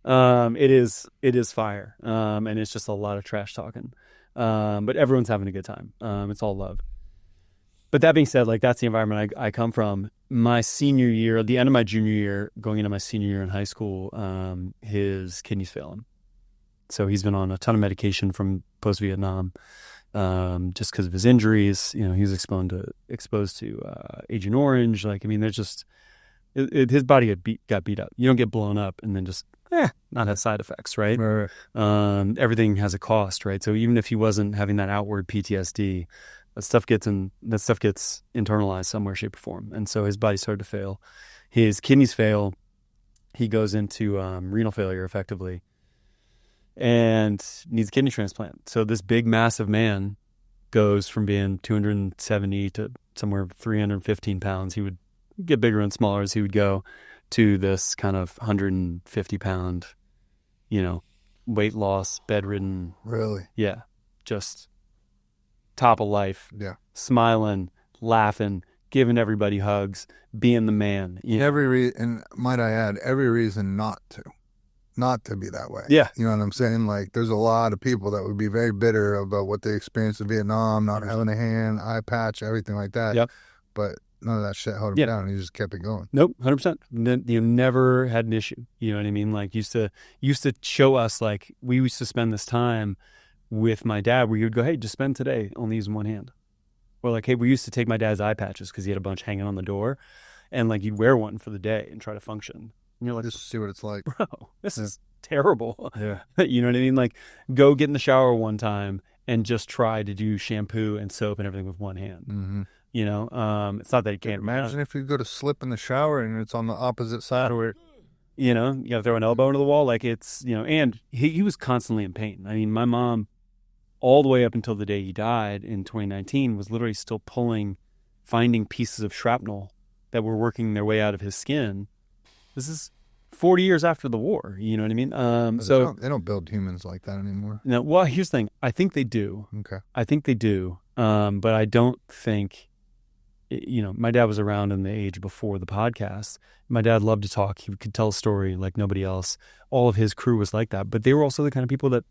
It is fire. And it's just a lot of trash talking. But everyone's having a good time. It's all love. But that being said, like that's the environment I come from. My senior year, at the end of my junior year, going into my senior year in high school, his kidneys fail him. So he's been on a ton of medication from post-Vietnam, just because of his injuries. You know, he was exposed to Agent Orange. Like, I mean, there's just his body got beat up. You don't get blown up and then just not have side effects, right? Right. Everything has a cost, right? So even if he wasn't having that outward PTSD, that stuff gets internalized somewhere, shape, or form. And so his body started to fail. His kidneys fail. He goes into renal failure effectively and needs a kidney transplant. So this big, massive man goes from being 270 to somewhere 315 pounds. He would get bigger and smaller as he would go, to this kind of 150-pound, weight loss, bedridden. Really? Yeah. Just top of life. Yeah. Smiling, laughing, giving everybody hugs, being the man. And might I add, every reason not to be that way. Yeah. You know what I'm saying? Like, there's a lot of people that would be very bitter about what they experienced in Vietnam, not having a hand, eye patch, everything like that. Yep. But none of that shit held him down. He just kept it going. Nope, 100%. You never had an issue. You know what I mean? Like, used to show us, like, we used to spend this time with my dad where he would go, hey, just spend today only using one hand. Or like, hey, we used to take my dad's eye patches because he had a bunch hanging on the door, and like you'd wear one for the day and try to function. And you're like, just see what it's like. Bro, this is terrible. Yeah. You know what I mean? Like, go get in the shower one time and just try to do shampoo and soap and everything with one hand. Mm-hmm. It's not that you can't. Imagine if you go to slip in the shower and it's on the opposite side where, you got to throw an elbow into the wall. Like, it's, and he was constantly in pain. I mean, my mom, all the way up until the day he died in 2019, was literally still finding pieces of shrapnel that were working their way out of his skin. This is 40 years after the war. You know what I mean? So they don't build humans like that anymore. No. Well, here's the thing. I think they do. Okay. I think they do. But I don't think. My dad was around in the age before the podcast. My dad loved to talk. He could tell a story like nobody else. All of his crew was like that. But they were also the kind of people that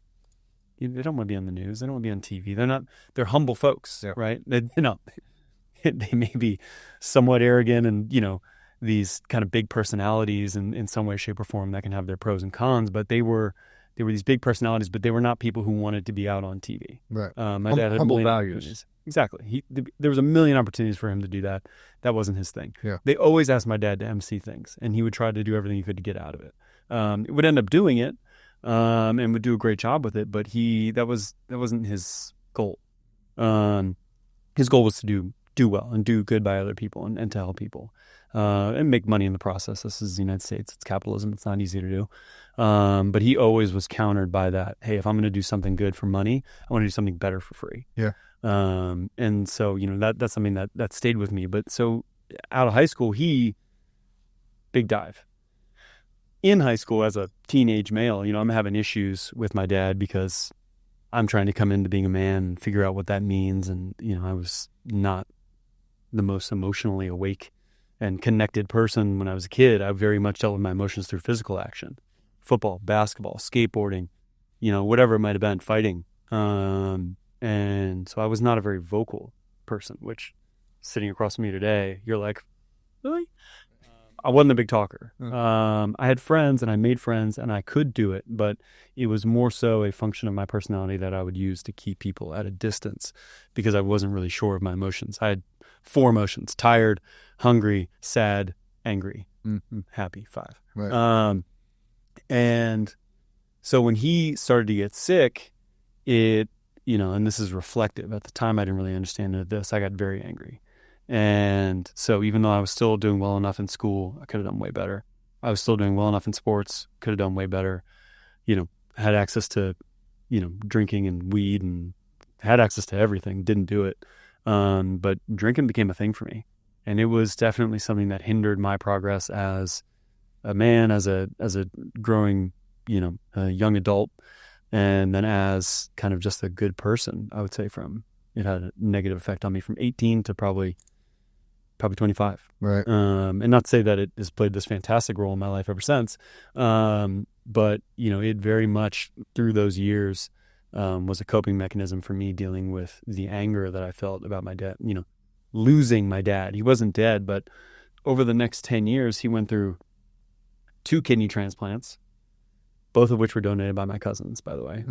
they don't want to be on the news. They don't want to be on TV. They're humble folks, right? They may be somewhat arrogant and, these kind of big personalities in some way, shape, or form that can have their pros and cons. But they were these big personalities, but they were not people who wanted to be out on TV. Right. My dad had humble values. Exactly. There was a million opportunities for him to do that. That wasn't his thing. Yeah. They always asked my dad to MC things, and he would try to do everything he could to get out of it. It would end up doing it, and would do a great job with it. But that wasn't his goal. His goal was to do well and do good by other people and to help people, and make money in the process. This is the United States. It's capitalism. It's not easy to do. But he always was countered by that. Hey, if I'm going to do something good for money, I want to do something better for free. Yeah. And so, that's something that stayed with me. But so out of high school, big dive. In high school, as a teenage male, I'm having issues with my dad because I'm trying to come into being a man and figure out what that means. And, I was not the most emotionally awake and connected person when I was a kid. I very much dealt with my emotions through physical action. Football, basketball, skateboarding, whatever it might have been, fighting. And so I was not a very vocal person, which sitting across from me today, you're like, really? I wasn't a big talker. I had friends and I made friends and I could do it, but it was more so a function of my personality that I would use to keep people at a distance because I wasn't really sure of my emotions. I had 4 emotions: tired, hungry, sad, angry, happy, 5. Right. And so when he started to get sick, and this is reflective. At the time, I didn't really understand this. I got very angry. And so even though I was still doing well enough in school, I could have done way better. I was still doing well enough in sports, could have done way better. Had access to, drinking and weed and had access to everything, didn't do it. But drinking became a thing for me. And it was definitely something that hindered my progress as a man, as a growing, a young adult. And then as kind of just a good person, I would say it had a negative effect on me from 18 to probably probably 25. Right. And not to say that it has played this fantastic role in my life ever since. But, it very much through those years was a coping mechanism for me dealing with the anger that I felt about my dad, losing my dad. He wasn't dead, but over the next 10 years, he went through 2 kidney transplants, both of which were donated by my cousins, by the way.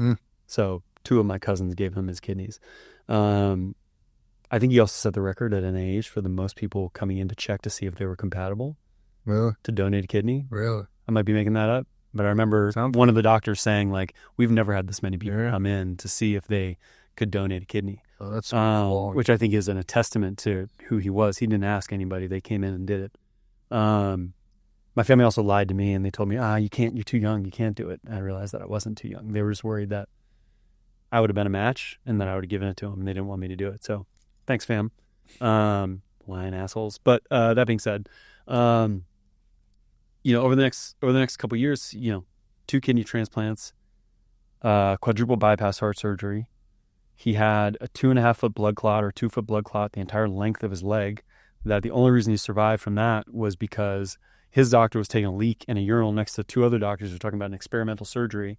So 2 of my cousins gave him his kidneys. I think he also set the record at NIH for the most people coming in to check to see if they were compatible. Really? To donate a kidney. Really? I might be making that up, but I remember one of the doctors saying, like, we've never had this many people come in to see if they could donate a kidney. Oh, that's cool. Which I think is a testament to who he was. He didn't ask anybody. They came in and did it. My family also lied to me, and they told me, you can't, you're too young, you can't do it. And I realized that I wasn't too young. They were just worried that I would have been a match and that I would have given it to them, and they didn't want me to do it. So thanks, fam. Lying assholes. But that being said, over the next couple of years, 2 kidney transplants, quadruple bypass heart surgery. He had a 2.5 foot blood clot or 2 foot blood clot the entire length of his leg. That the only reason he survived from that was because his doctor was taking a leak in a urinal next to 2 other doctors who were talking about an experimental surgery.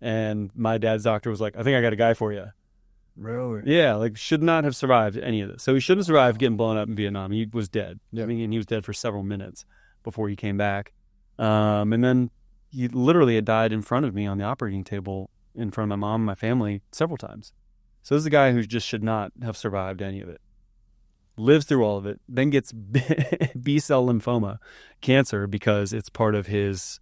And my dad's doctor was like, I think I got a guy for you. Really? Yeah, like should not have survived any of this. So he shouldn't have survived getting blown up in Vietnam. He was dead. Yeah. And he was dead for several minutes before he came back. And then he literally had died in front of me on the operating table in front of my mom and my family several times. So this is a guy who just should not have survived any of it. Lives through all of it, then gets B-cell lymphoma, cancer, because it's part of his,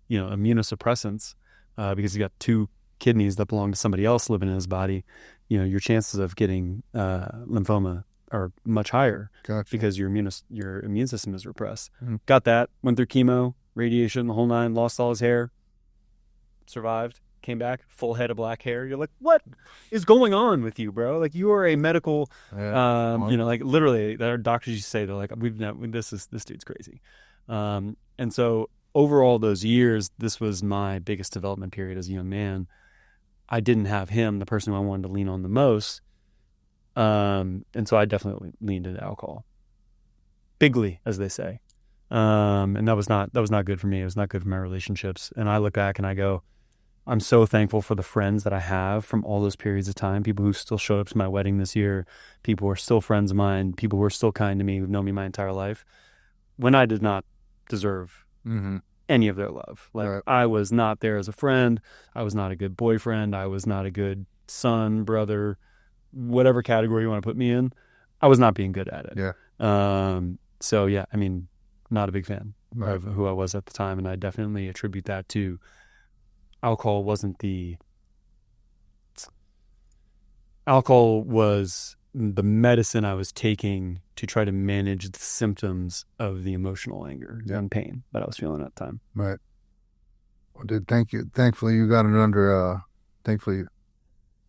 immunosuppressants, because he's got 2 kidneys that belong to somebody else living in his body. Your chances of getting lymphoma are much higher. Gotcha. Because your immune system is repressed. Got that, went through chemo, radiation, the whole 9, lost all his hair, survived, came back, full head of black hair. You're like, what is going on with you, bro? Like, you are a medical, like literally, our doctors used to say, they're like, this dude's crazy. And so over all those years, this was my biggest development period as a young man. I didn't have him, the person who I wanted to lean on the most. And so I definitely leaned into alcohol. Bigly, as they say. And that was not good for me. It was not good for my relationships. And I look back and I go, I'm so thankful for the friends that I have from all those periods of time. People who still showed up to my wedding this year, people who are still friends of mine, people who are still kind to me, who've known me my entire life, when I did not deserve any of their love. Like, right. I was not there as a friend. I was not a good boyfriend. I was not a good son, brother, whatever category you want to put me in. I was not being good at it. Yeah. So yeah, I mean, not a big fan of who I was at the time. And I definitely attribute that to alcohol was the medicine I was taking to try to manage the symptoms of the emotional anger and pain that I was feeling at the time. Right. Well, dude, thank you. Thankfully, you got it under, thankfully,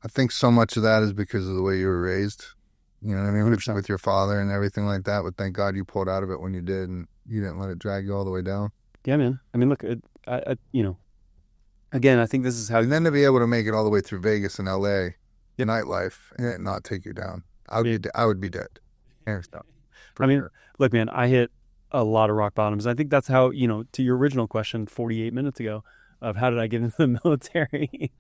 I think so much of that is because of the way you were raised. You know what I mean? 100%. With your father and everything like that. But thank God you pulled out of it when you did and you didn't let it drag you all the way down. Yeah, man. I mean, look, again, I think this is how... And then to be able to make it all the way through Vegas and LA, nightlife, and it not take you down. I would be dead. I mean, look, man, I hit a lot of rock bottoms. I think that's how, to your original question 48 minutes ago of how did I get into the military?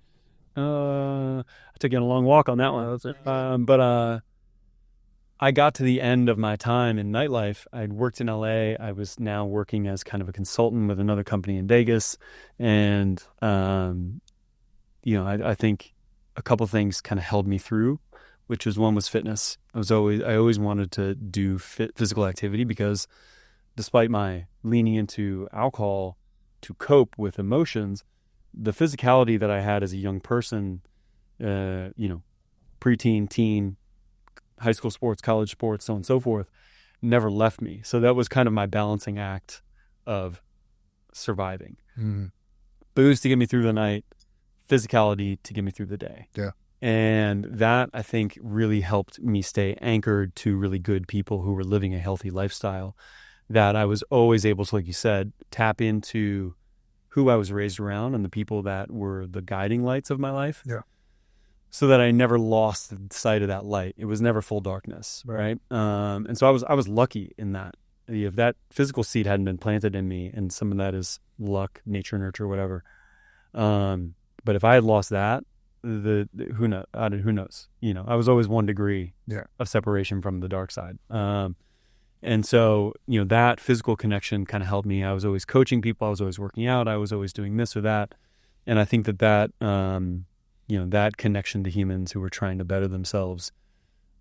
I took you on a long walk on that one. But I got to the end of my time in nightlife. I'd worked in LA. I was now working as kind of a consultant with another company in Vegas. And, I think a couple things kind of held me through, which was one was fitness. I always wanted to do physical activity because despite my leaning into alcohol to cope with emotions, the physicality that I had as a young person, preteen, teen, high school sports, college sports, so on and so forth, never left me. So that was kind of my balancing act of surviving. Booze to get me through the night, physicality to get me through the day. Yeah. And that, I think, really helped me stay anchored to really good people who were living a healthy lifestyle, that I was always able to, like you said, tap into who I was raised around and the people that were the guiding lights of my life. Yeah. so that I never lost the sight of that light. It was never full darkness, right? And so I was lucky in that. If that physical seed hadn't been planted in me, and some of that is luck, nature, nurture, whatever. But if I had lost that, who knows? Who knows? You know, I was always 1 degree of separation from the dark side. And so, you know, that physical connection kind of helped me. I was always coaching people. I was always working out. I was always doing this or that. And I think that you know, that connection to humans who were trying to better themselves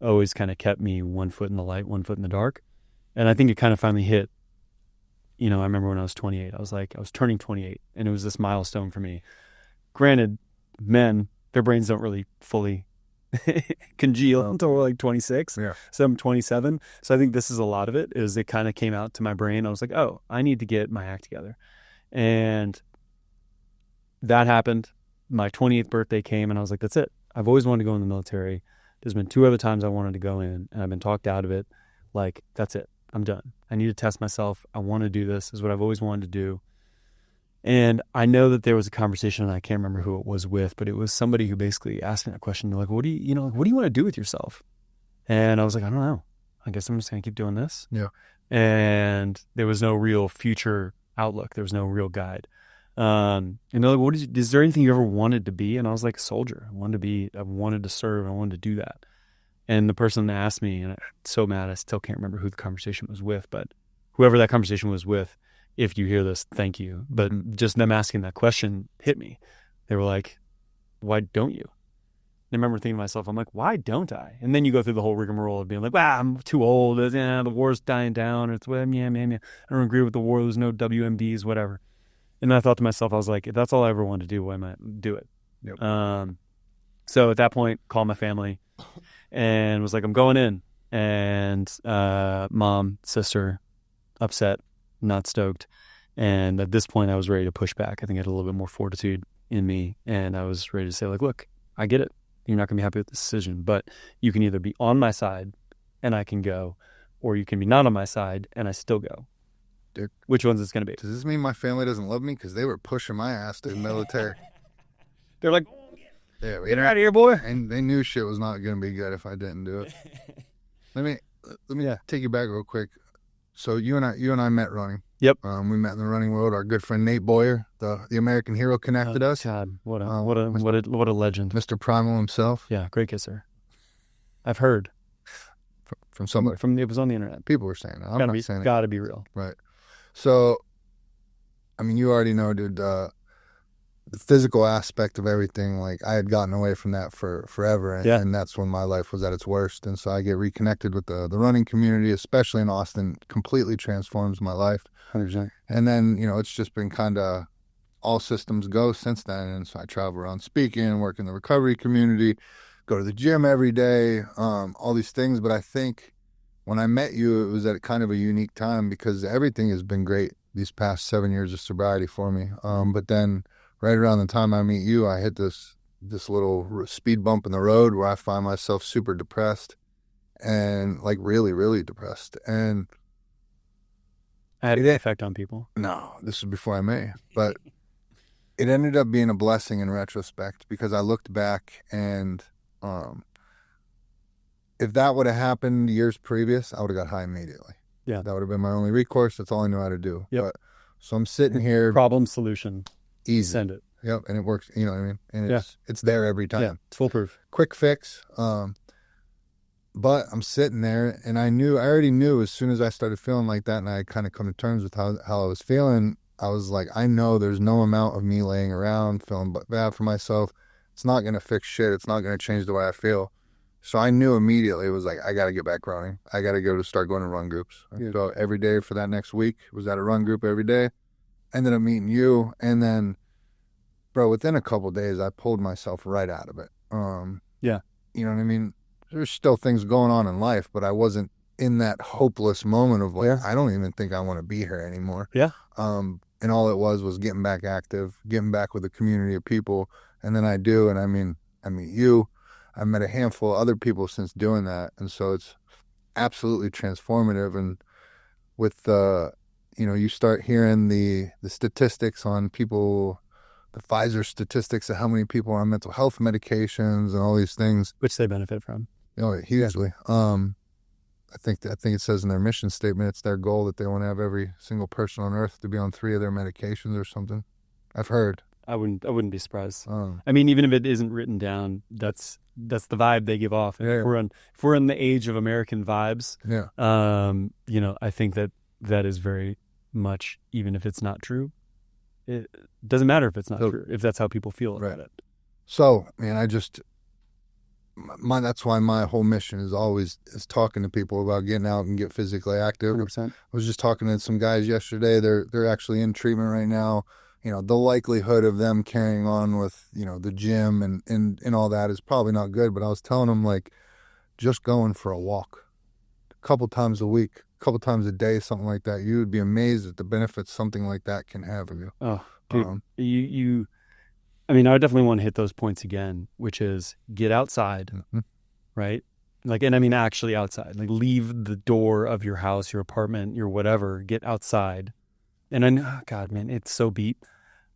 always kind of kept me 1 foot in the light, 1 foot in the dark. And I think it kind of finally hit. You know, I remember when I was 28, I was turning 28, and it was this milestone for me. Granted, men, their brains don't really fully congeal until we're like 26. Yeah. So I'm 27. So I think this is a lot of it, is it kind of came out to my brain. I was like, oh, I need to get my act together. And that happened. My 28th birthday came, and I was like, that's it. I've always wanted to go in the military. There's been 2 other times I wanted to go in, and I've been talked out of it. Like, that's it. I'm done. I need to test myself. I want to do this. This is what I've always wanted to do. And I know that there was a conversation, and I can't remember who it was with, but it was somebody who basically asked me that question. They're like, what do you want to do with yourself? And I was like, I don't know. I guess I'm just going to keep doing this. Yeah. And there was no real future outlook. There was no real guide. And they're like, is there anything you ever wanted to be? And I was like, a soldier. I wanted to serve. I wanted to do that. And the person asked me, and I'm so mad, I still can't remember who the conversation was with, but whoever that conversation was with, if you hear this, thank you. But just them asking that question hit me. They were like, why don't you? And I remember thinking to myself, I'm like, why don't I? And then you go through the whole rigmarole of being like, I'm too old. The war's dying down. It's, I don't agree with the war. There's no WMDs, whatever. And I thought to myself, I was like, if that's all I ever wanted to do, why am I do it? Yep. So at that point, called my family and was like, I'm going in. And mom, sister, upset, not stoked. And at this point, I was ready to push back. I think I had a little bit more fortitude in me. And I was ready to say, like, look, I get it. You're not going to be happy with this decision. But you can either be on my side and I can go, or you can be not on my side and I still go. Dude, which one's it's going to be? Does this mean my family doesn't love me? Because they were pushing my ass to the military. They're like, yeah, get out of here, boy. And they knew shit was not going to be good if I didn't do it. Let me take you back real quick. So you and I met running. Yep. We met in the running world. Our good friend Nate Boyer, the American hero, connected us. God, what a legend. Mr. Primal himself. Yeah, great kisser. I've heard from somebody. It was on the internet. People were saying that. I'm not saying it. Gotta be real. Right. So, I mean, you already know, dude, the physical aspect of everything, like I had gotten away from that for forever. And that's when my life was at its worst. And so I get reconnected with the running community, especially in Austin, completely transforms my life. 100%. And then, you know, it's just been kind of all systems go since then. And so I travel around speaking, work in the recovery community, go to the gym every day, all these things. But I think when I met you, it was at kind of a unique time because everything has been great these past 7 years of sobriety for me. But then right around the time I meet you, I hit this little speed bump in the road where I find myself super depressed and like really, really depressed. And I had an effect on people. No, this was before I met you. But it ended up being a blessing in retrospect because I looked back and if that would have happened years previous, I would have got high immediately. Yeah. That would have been my only recourse. That's all I knew how to do. Yep. But, so I'm sitting here. Problem, solution. Easy. Send it. Yep. And it works. You know what I mean? And it's there every time. Yeah. It's foolproof. Quick fix. But I'm sitting there and I already knew as soon as I started feeling like that and I kind of come to terms with how I was feeling, I was like, I know there's no amount of me laying around feeling bad for myself. It's not going to fix shit. It's not going to change the way I feel. So I knew immediately, it was like, I got to get back running. I got to start going to run groups. Yeah. So every day for that next week, was at a run group every day. Ended up meeting you. And then, bro, within a couple of days, I pulled myself right out of it. Yeah. You know what I mean? There's still things going on in life, but I wasn't in that hopeless moment of like, I don't even think I want to be here anymore. Yeah. And all it was getting back active, getting back with a community of people. And then I do. And I meet you. I've met a handful of other people since doing that. And so it's absolutely transformative. And with, you know, you start hearing the statistics on people the Pfizer statistics of how many people are on mental health medications and all these things, which they benefit from. Hugely. I think it says in their mission statement, it's their goal that they want to have every single person on earth to be on 3 of their medications or something. I've heard. I wouldn't be surprised. I mean, even if it isn't written down, that's the vibe they give off. Yeah. If we're in the age of American vibes, I think that is very much, even if it's not true, it doesn't matter if it's not true, if that's how people feel about it. So, man, that's why my whole mission is talking to people about getting out and get physically active. 100%. I was just talking to some guys yesterday. They're actually in treatment right now. The likelihood of them carrying on with, the gym and all that is probably not good. But I was telling them, like, just going for a walk a couple times a week, a couple times a day, something like that. You would be amazed at the benefits something like that can have of you. Oh, dude, I mean, I definitely want to hit those points again, which is get outside, right? Like, and I mean, actually outside, like leave the door of your house, your apartment, your whatever, get outside. And I know, God, man, it's so beat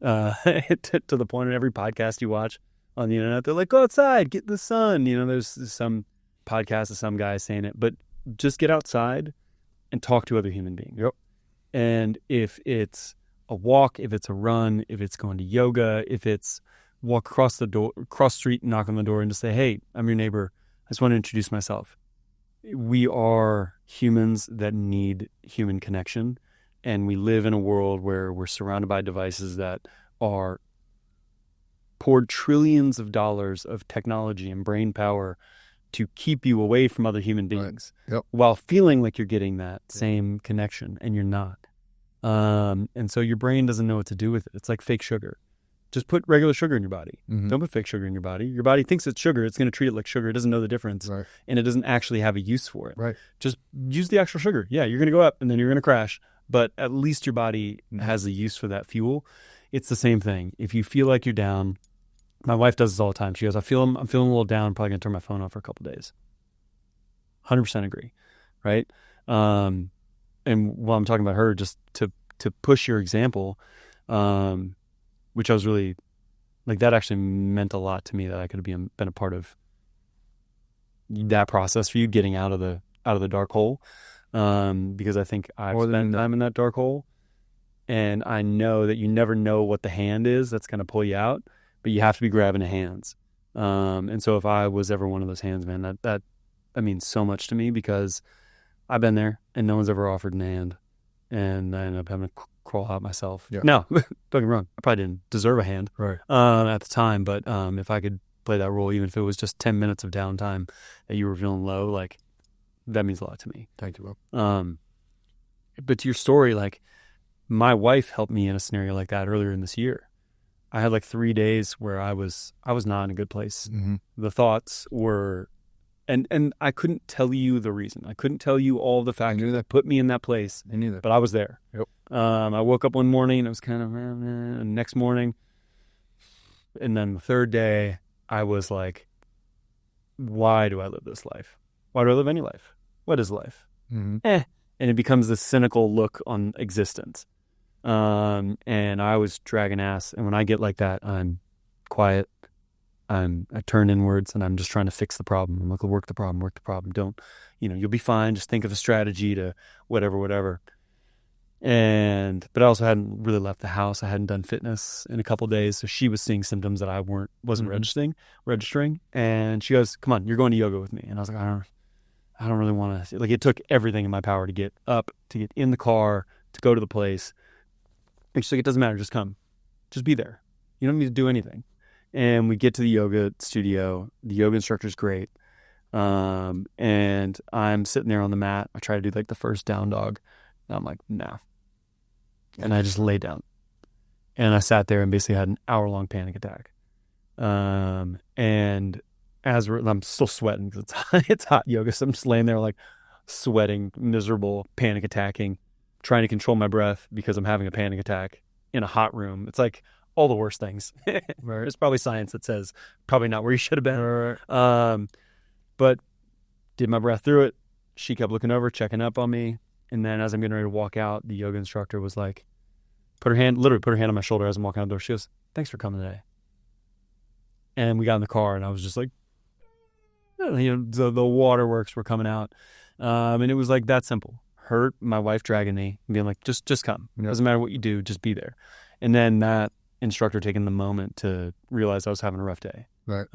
to the point in every podcast you watch on the internet. They're like, go outside, get in the sun. There's some podcast of some guy saying it, but just get outside and talk to other human beings. Yep. And if it's a walk, if it's a run, if it's going to yoga, if it's walk across the street, knock on the door and just say, hey, I'm your neighbor. I just want to introduce myself. We are humans that need human connection. And we live in a world where we're surrounded by devices that are poured trillions of dollars of technology and brain power to keep you away from other human beings, while feeling like you're getting that same connection, and you're not. And so your brain doesn't know what to do with it. It's like fake sugar. Just put regular sugar in your body. Don't put fake sugar in your body. Your body thinks it's sugar. It's going to treat it like sugar. It doesn't know the difference. Right. And it doesn't actually have a use for it. Right. Just use the actual sugar. Yeah, you're going to go up and then you're going to crash. But at least your body has a use for that fuel. It's the same thing. If you feel like you're down, my wife does this all the time. She goes, I'm feeling a little down. I'm probably going to turn my phone off for a couple of days. 100% agree. Right. And while I'm talking about her, just to push your example, which I was really like, that actually meant a lot to me, that I could have been a part of that process for you, getting out of the dark hole. Because I think I've spent time in that dark hole, and I know that you never know what the hand is that's going to pull you out, but you have to be grabbing the hands. And so if I was ever one of those hands, man, that means so much to me, because I've been there and no one's ever offered a hand, and I ended up having to crawl out myself. Yeah. Now, don't get me wrong, I probably didn't deserve a hand at the time, but if I could play that role, even if it was just 10 minutes of downtime that you were feeling low, like, that means a lot to me. Thank you, bro. But to your story, like, my wife helped me in a scenario like that earlier in this year. I had like 3 days where I was not in a good place. The thoughts were, and I couldn't tell you the reason. I couldn't tell you all the factors that put me in that place. Me neither. But I was there. Yep. I woke up one morning and it was kind of, and next morning, and then the third day, I was like, why do I live this life? Why do I live any life? What is life? And it becomes this cynical look on existence. And I was dragging ass. And when I get like that, I'm quiet. I turn inwards, and I'm just trying to fix the problem. I'm like, work the problem. Don't, you'll be fine. Just think of a strategy to whatever. But I also hadn't really left the house. I hadn't done fitness in a couple of days. So she was seeing symptoms that I wasn't registering. And she goes, come on, you're going to yoga with me. And I was like, I don't really want to. Like, it took everything in my power to get up, to get in the car, to go to the place. And she's like, it doesn't matter. Just come. Just be there. You don't need to do anything. And we get to the yoga studio. The yoga instructor's great. And I'm sitting there on the mat. I try to do like the first down dog. And I'm like, no. And I just lay down. And I sat there and basically had an hour-long panic attack. And I'm still sweating because it's hot yoga. So I'm just laying there like sweating, miserable, panic attacking, trying to control my breath because I'm having a panic attack in a hot room. It's like all the worst things. There's probably science that says probably not where you should have been. But did my breath through it. She kept looking over, checking up on me. And then as I'm getting ready to walk out, the yoga instructor was like, literally put her hand on my shoulder as I'm walking out the door. She goes, "Thanks for coming today." And we got in the car, and I was just like, the waterworks were coming out. And it was like that simple. My wife dragging me and being like, just come. It doesn't matter what you do, just be there. And then that instructor taking the moment to realize I was having a rough day. Right.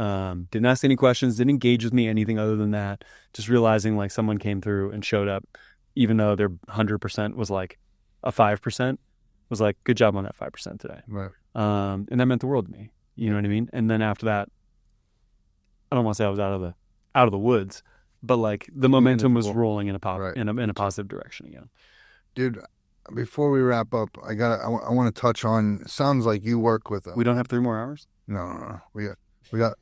Didn't ask any questions, didn't engage with me anything other than that. Just realizing like someone came through and showed up, even though their 100% was like a 5%, was like, good job on that 5% today. Right. And that meant the world to me. You know what I mean? And then after that, I don't want to say I was out of the woods, but like the momentum was rolling in a positive direction again. Dude, before we wrap up, I want to touch on. Sounds like you work with them. We don't have 3 more hours. No. We got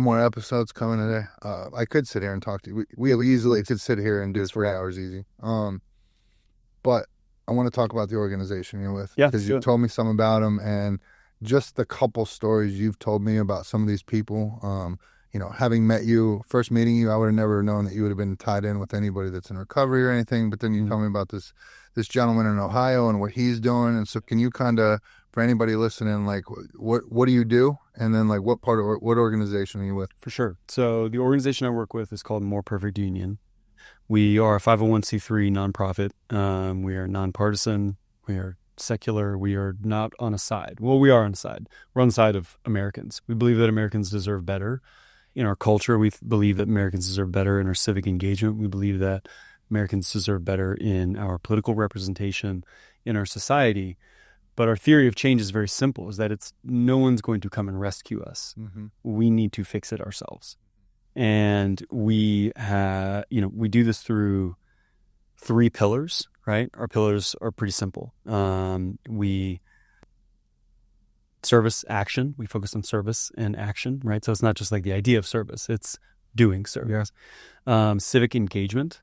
more episodes coming today. I could sit here and talk to you. We easily could sit here and do 3 hours easy. But I want to talk about the organization you're with. Yeah, because you told me some about them, and just the couple stories you've told me about some of these people. Having met you, first meeting you, I would have never known that you would have been tied in with anybody that's in recovery or anything. But then you tell me about this gentleman in Ohio and what he's doing. And so can you kind of, for anybody listening, like what do you do? And then like what organization are you with? For sure. So the organization I work with is called More Perfect Union. We are a 501c3 nonprofit. We are nonpartisan. We are secular. We are not on a side. Well, we are on a side. We're on the side of Americans. We believe that Americans deserve better. In our culture, we believe that Americans deserve better in our civic engagement. We believe that Americans deserve better in our political representation in our society. But our theory of change is very simple, is that no one's going to come and rescue us. Mm-hmm. We need to fix it ourselves. And we do this through 3 pillars, right? Our pillars are pretty simple. Service, action. We focus on service and action, right? So it's not just like the idea of service, it's doing service. Yes. Civic engagement.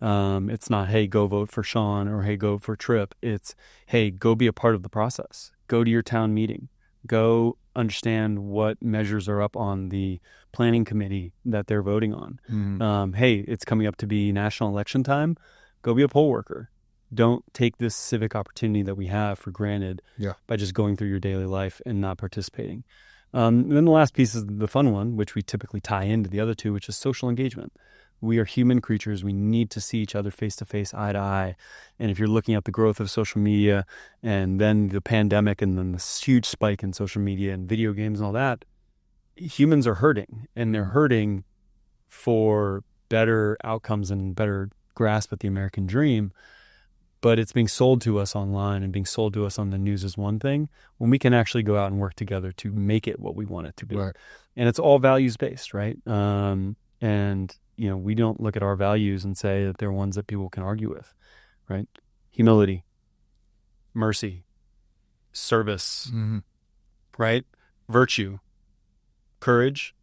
It's not, hey, go vote for Sean, or hey, go for Trip. It's, hey, go be a part of the process. Go to your town meeting. Go understand what measures are up on the planning committee that they're voting on. Mm-hmm. Hey, it's coming up to be national election time. Go be a poll worker. Don't take this civic opportunity that we have for granted by just going through your daily life and not participating. And then the last piece is the fun one, which we typically tie into the other 2, which is social engagement. We are human creatures. We need to see each other face to face, eye to eye. And if you're looking at the growth of social media and then the pandemic and then this huge spike in social media and video games and all that, humans are hurting, and they're hurting for better outcomes and better grasp at the American dream. But it's being sold to us online and being sold to us on the news is one thing, when we can actually go out and work together to make it what we want it to be. Right. And it's all values-based, right? And, we don't look at our values and say that they're ones that people can argue with, right? Humility, mercy, service, mm-hmm. right? Virtue, courage,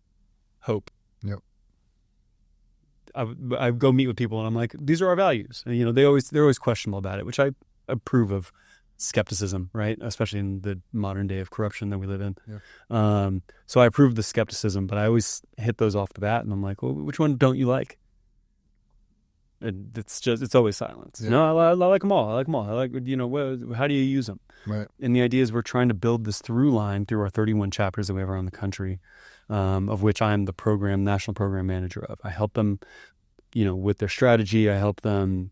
hope. Yep. I go meet with people and I'm like, these are our values. And, they're always questionable about it, which I approve of skepticism, right? Especially in the modern day of corruption that we live in. Yeah. So I approve the skepticism, but I always hit those off the bat and I'm like, well, which one don't you like? And it's always silence. Yeah. No, I like them all. I like them all. I like, how do you use them? Right. And the idea is we're trying to build this through line through our 31 chapters that we have around the country, of which I am the national program manager of. I help them, with their strategy. I help them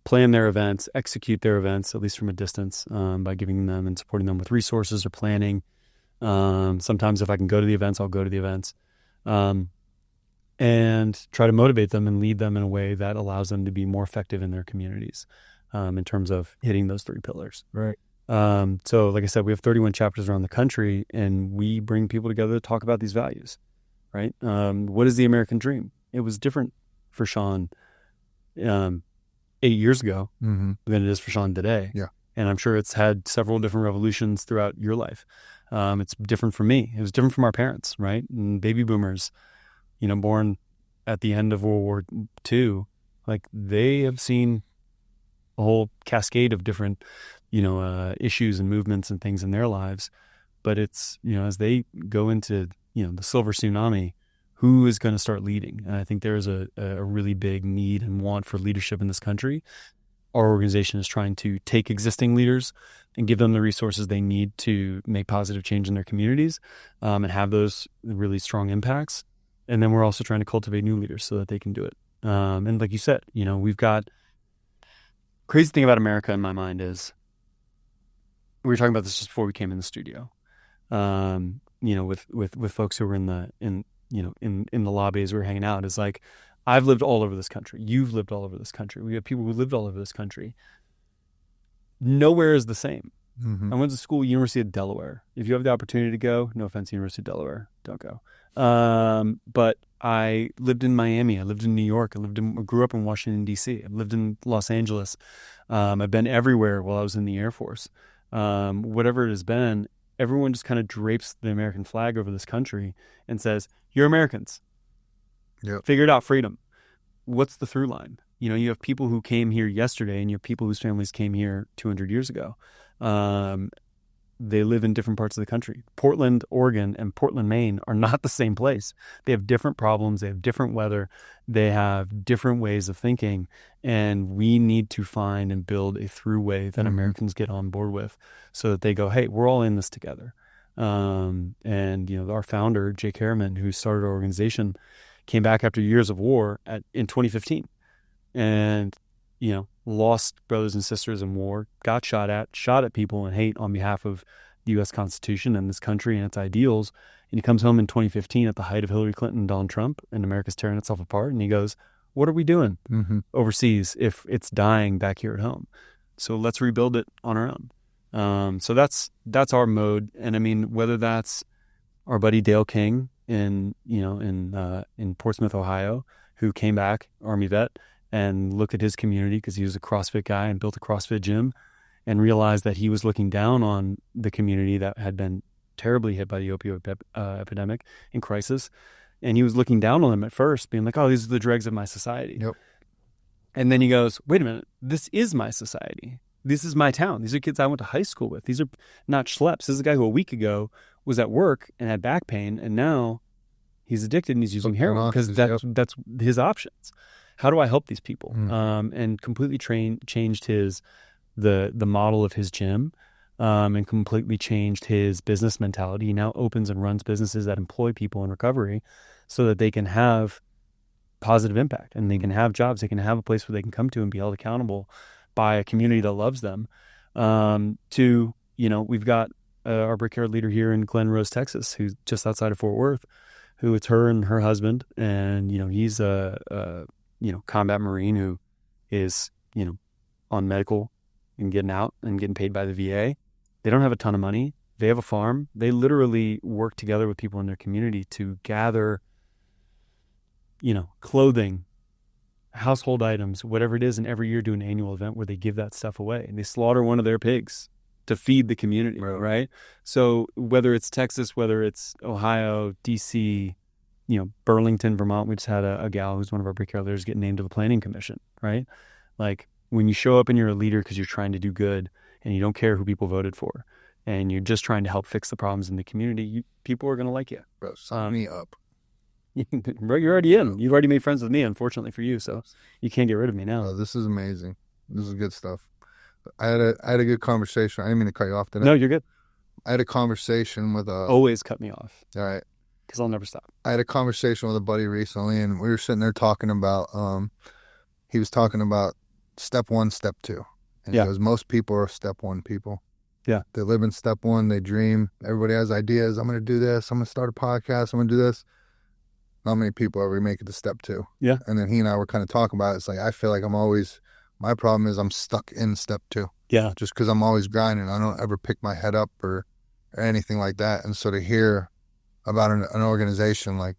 plan their events, execute their events, at least from a distance, by giving them and supporting them with resources or planning. Sometimes if I can go to the events, I'll go to the events. And try to motivate them and lead them in a way that allows them to be more effective in their communities, in terms of hitting those 3 pillars. Right. So like I said, we have 31 chapters around the country, and we bring people together to talk about these values, right? What is the American dream? It was different for Sean 8 years ago mm-hmm. than it is for Sean today. Yeah. And I'm sure it's had several different revolutions throughout your life. It's different for me. It was different from our parents, right? And baby boomers, born at the end of World War II, like they have seen a whole cascade of different, issues and movements and things in their lives. But it's, as they go into, the silver tsunami, who is going to start leading? And I think there is a really big need and want for leadership in this country. our organization is trying to take existing leaders and give them the resources they need to make positive change in their communities, and have those really strong impacts. And then we're also trying to cultivate new leaders so that they can do it. And like you said, we've got crazy thing about America in my mind is we were talking about this just before we came in the studio. With folks who were in the lobbies we were hanging out, is like, I've lived all over this country. You've lived all over this country. We have people who lived all over this country. Nowhere is the same. Mm-hmm. I went to school, University of Delaware. If you have the opportunity to go, no offense, University of Delaware, don't go. But I lived in Miami. I lived in New York. I grew up in Washington, D.C. I lived in Los Angeles. I've been everywhere while I was in the Air Force. Whatever it has been, everyone just kind of drapes the American flag over this country and says, you're Americans. Yep. Figure it out, freedom. What's the through line? You have people who came here yesterday, and you have people whose families came here 200 years ago. They live in different parts of the country. Portland, Oregon, and Portland, Maine are not the same place. They have different problems. They have different weather. They have different ways of thinking. And we need to find and build a through way that Americans get on board with, so that they go, hey, we're all in this together. And our founder, JTAC Airman, who started our organization, came back after years of war in 2015, and lost brothers and sisters in war, got shot at people and hate on behalf of the U.S. Constitution and this country and its ideals. And he comes home in 2015 at the height of Hillary Clinton and Donald Trump, and America's tearing itself apart. And he goes, what are we doing overseas if it's dying back here at home? So let's rebuild it on our own. So that's our mode. And I mean, whether that's our buddy Dale King in Portsmouth, Ohio, who came back, Army vet, and looked at his community because he was a CrossFit guy and built a CrossFit gym, and realized that he was looking down on the community that had been terribly hit by the opioid epidemic and crisis. And he was looking down on them at first, being like, oh, these are the dregs of my society. Yep. And then he goes, wait a minute, this is my society. This is my town. These are kids I went to high school with. These are not schleps. This is a guy who a week ago was at work and had back pain, and now he's addicted and he's using heroin because that's his options. How do I help these people? And completely changed the model of his gym, and completely changed his business mentality. He now opens and runs businesses that employ people in recovery so that they can have positive impact and they can have jobs. They can have a place where they can come to and be held accountable by a community that loves them. We've got our brickyard leader here in Glen Rose, Texas, who's just outside of Fort Worth, who it's her and her husband. And, he's a combat Marine who is, on medical and getting out and getting paid by the VA. They don't have a ton of money. They have a farm. They literally work together with people in their community to gather, clothing, household items, whatever it is, and every year do an annual event where they give that stuff away, and they slaughter one of their pigs to feed the community, right? So whether it's Texas, whether it's Ohio, DC, Burlington, Vermont, we just had a gal who's one of our brickyard leaders get named to the planning commission, right? Like, when you show up and you're a leader because you're trying to do good and you don't care who people voted for and you're just trying to help fix the problems in the community, people are going to like you. Bro, sign me up. Bro, you're already in. You've already made friends with me, unfortunately for you, so you can't get rid of me now. This is amazing. This is good stuff. I had a good conversation. I didn't mean to cut you off, did I? No, you're good. I had a conversation with Always cut me off. All right. Because I'll never stop. I had a conversation with a buddy recently, and we were sitting there talking about, he was talking about step one, step two. And he goes, most people are step one people. Yeah. They live in step one. They dream. Everybody has ideas. I'm going to do this. I'm going to start a podcast. I'm going to do this. Not many people ever make it to step two. Yeah. And then he and I were kind of talking about it. It's like, I feel like my problem is I'm stuck in step two. Yeah. Just because I'm always grinding. I don't ever pick my head up or anything like that. And so to hear about an organization like,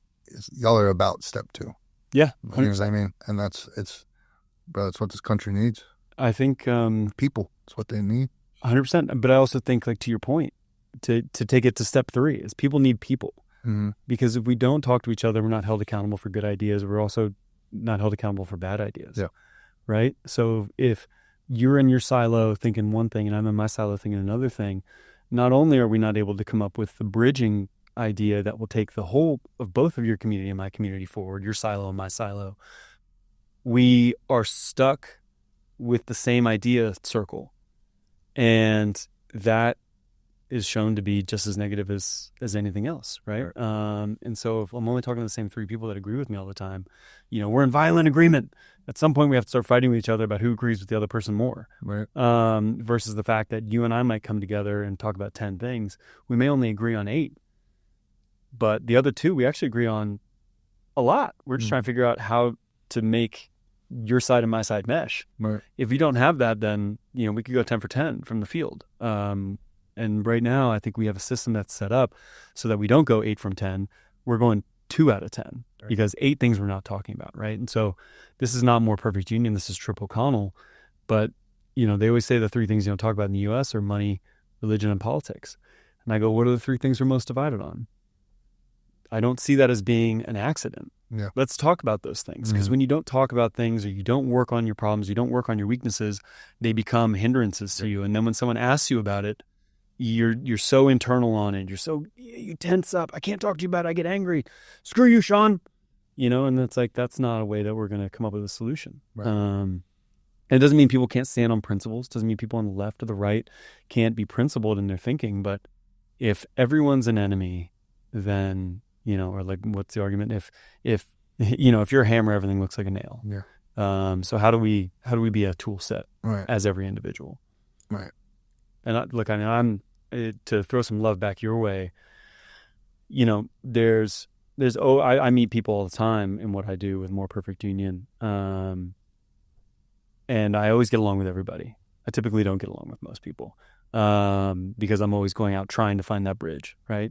y'all are about step two. Yeah. 100%. You know what I mean? And that's what this country needs. I think people. It's what they need. 100%. But I also think, like, to your point, to take it to step three is people need people. Mm-hmm. Because if we don't talk to each other, we're not held accountable for good ideas. We're also not held accountable for bad ideas. Yeah. Right? So if you're in your silo thinking one thing and I'm in my silo thinking another thing, not only are we not able to come up with the bridging idea that will take the whole of both of your community and my community forward, your silo and my silo, we are stuck with the same idea circle. And that is shown to be just as negative as anything else, right? And so if I'm only talking to the same 3 people that agree with me all the time, we're in violent agreement. At some point, we have to start fighting with each other about who agrees with the other person more. Right. Versus the fact that you and I might come together and talk about 10 things. We may only agree on 8, but the other 2 we actually agree on a lot. We're just trying to figure out how to make your side and my side mesh. Right. If you don't have that, then we could go 10 for 10 from the field. And right now, I think we have a system that's set up so that we don't go 8 from 10. We're going 2 out of 10 because 8 things we're not talking about, right? And so this is not More Perfect Union. This is Trip O'Connell. But, they always say the 3 things you don't talk about in the U.S. are money, religion, and politics. And I go, what are the 3 things we're most divided on? I don't see that as being an accident. Yeah. Let's talk about those things, because when you don't talk about things or you don't work on your problems, you don't work on your weaknesses, they become hindrances to you. And then when someone asks you about it, you're so internal on it. You tense up. I can't talk to you about it. I get angry. Screw you, Sean. And it's like, that's not a way that we're going to come up with a solution. Right. And it doesn't mean people can't stand on principles. It doesn't mean people on the left or the right can't be principled in their thinking. But if everyone's an enemy, then, or like, what's the argument? If you're a hammer, everything looks like a nail. Yeah. So how do we be a tool set as every individual? Right. And I'm to throw some love back your way. I meet people all the time in what I do with More Perfect Union, and I always get along with everybody. I typically don't get along with most people because I'm always going out trying to find that bridge, right?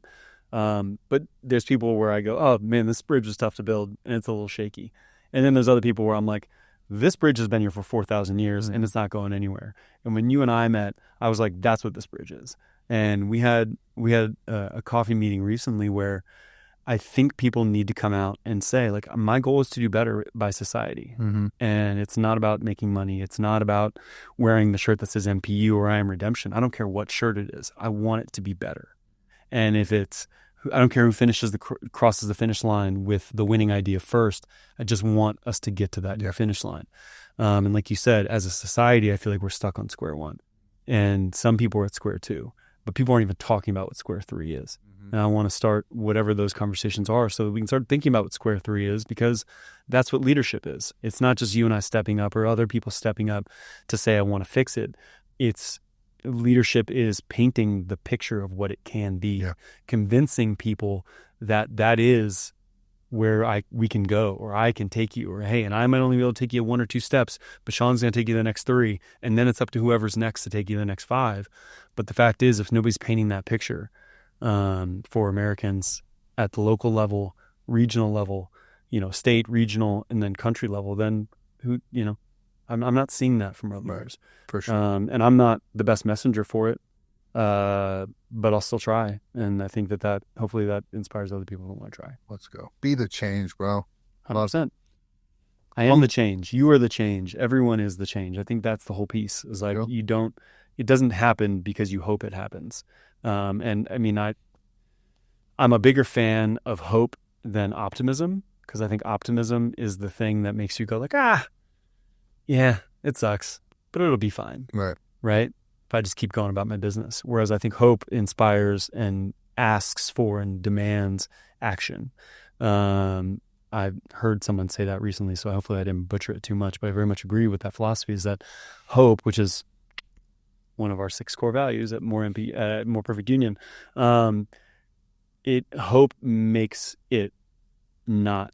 But there's people where I go, oh man, this bridge was tough to build and it's a little shaky. And then there's other people where I'm like, this bridge has been here for 4,000 years and it's not going anywhere. And when you and I met, I was like, that's what this bridge is. And we had a coffee meeting recently where I think people need to come out and say, like, my goal is to do better by society. And it's not about making money. It's not about wearing the shirt that says MPU or I am redemption. I don't care what shirt it is. I want it to be better. And I don't care who crosses the finish line with the winning idea first. I just want us to get to that finish line. And like you said, as a society, I feel like we're stuck on square 1. And some people are at square 2. But people aren't even talking about what square 3 is. And I want to start whatever those conversations are so that we can start thinking about what square 3 is, because that's what leadership is. It's not just you and I stepping up or other people stepping up to say, I want to fix it. Leadership is painting the picture of what it can be, convincing people that is where we can go, or I can take you, or hey, and I might only be able to take you 1 or 2 steps, but Sean's going to take you the next 3, and then it's up to whoever's next to take you the next 5. But the fact is, if nobody's painting that picture for Americans at the local level, regional level, state, regional, and then country level, then I'm not seeing that from others. Right. For sure. And I'm not the best messenger for it, but I'll still try. And I think that hopefully that inspires other people who want to try. Let's go. Be the change, bro. 100%. I am the change. You are the change. Everyone is the change. I think that's the whole piece. Is like it doesn't happen because you hope it happens. And I mean, I'm a bigger fan of hope than optimism, because I think optimism is the thing that makes you go like, yeah, it sucks, but it'll be fine. Right? If I just keep going about my business. Whereas I think hope inspires and asks for and demands action. I've heard someone say that recently, so hopefully I didn't butcher it too much, but I very much agree with that philosophy, is that hope, which is one of our 6 core values at More Perfect Union, hope makes it not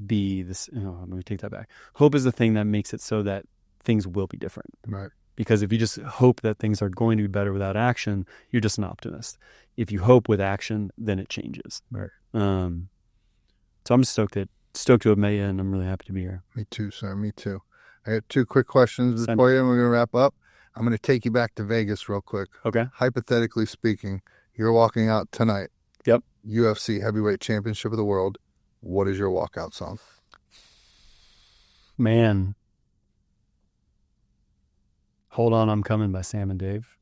be this. Let me take that back. Hope is the thing that makes it so that things will be different. Right. Because if you just hope that things are going to be better without action, you're just an optimist. If you hope with action, then it changes. Right. So I'm stoked to have met you, and I'm really happy to be here. Me too, sir. Me too. I got 2 quick questions for you, and we're going to wrap up. I'm going to take you back to Vegas real quick. Okay. Hypothetically speaking, you're walking out tonight. Yep. UFC Heavyweight Championship of the World. What is your walkout song? Man. Hold On, I'm Coming by Sam and Dave.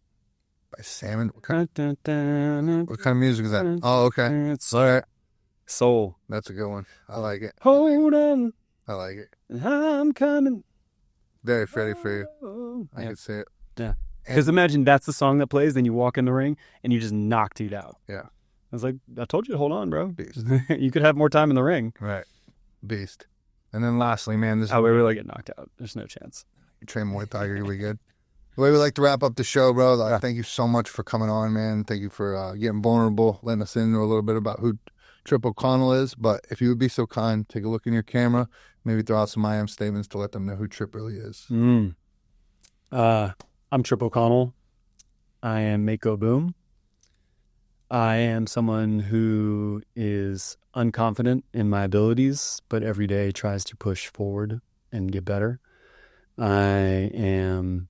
By Sam and... What kind of music is that? Oh, okay. It's all right. soul. That's a good one. I like it. Hold on. I like it. I'm coming Very ready for you. I Yeah. could say it. Yeah. Because imagine that's the song that plays, then you walk in the ring and you just knock dude out. Yeah. I was like, I told you to hold on, bro. Beast. You could have more time in the ring. Right. Beast. And then lastly, man, this How we really get knocked out. There's no chance. train Muay Thai, you're gonna be good. The way we like to wrap up the show, bro. Thank you so much for coming on, man. Thank you for getting vulnerable, letting us into a little bit about who Trip O'Connell is. But if you would be so kind, take a look in your camera, maybe throw out some I am statements to let them know who Trip really is. I'm Trip O'Connell. I am Mako Boom. I am someone who is unconfident in my abilities, but every day tries to push forward and get better. I am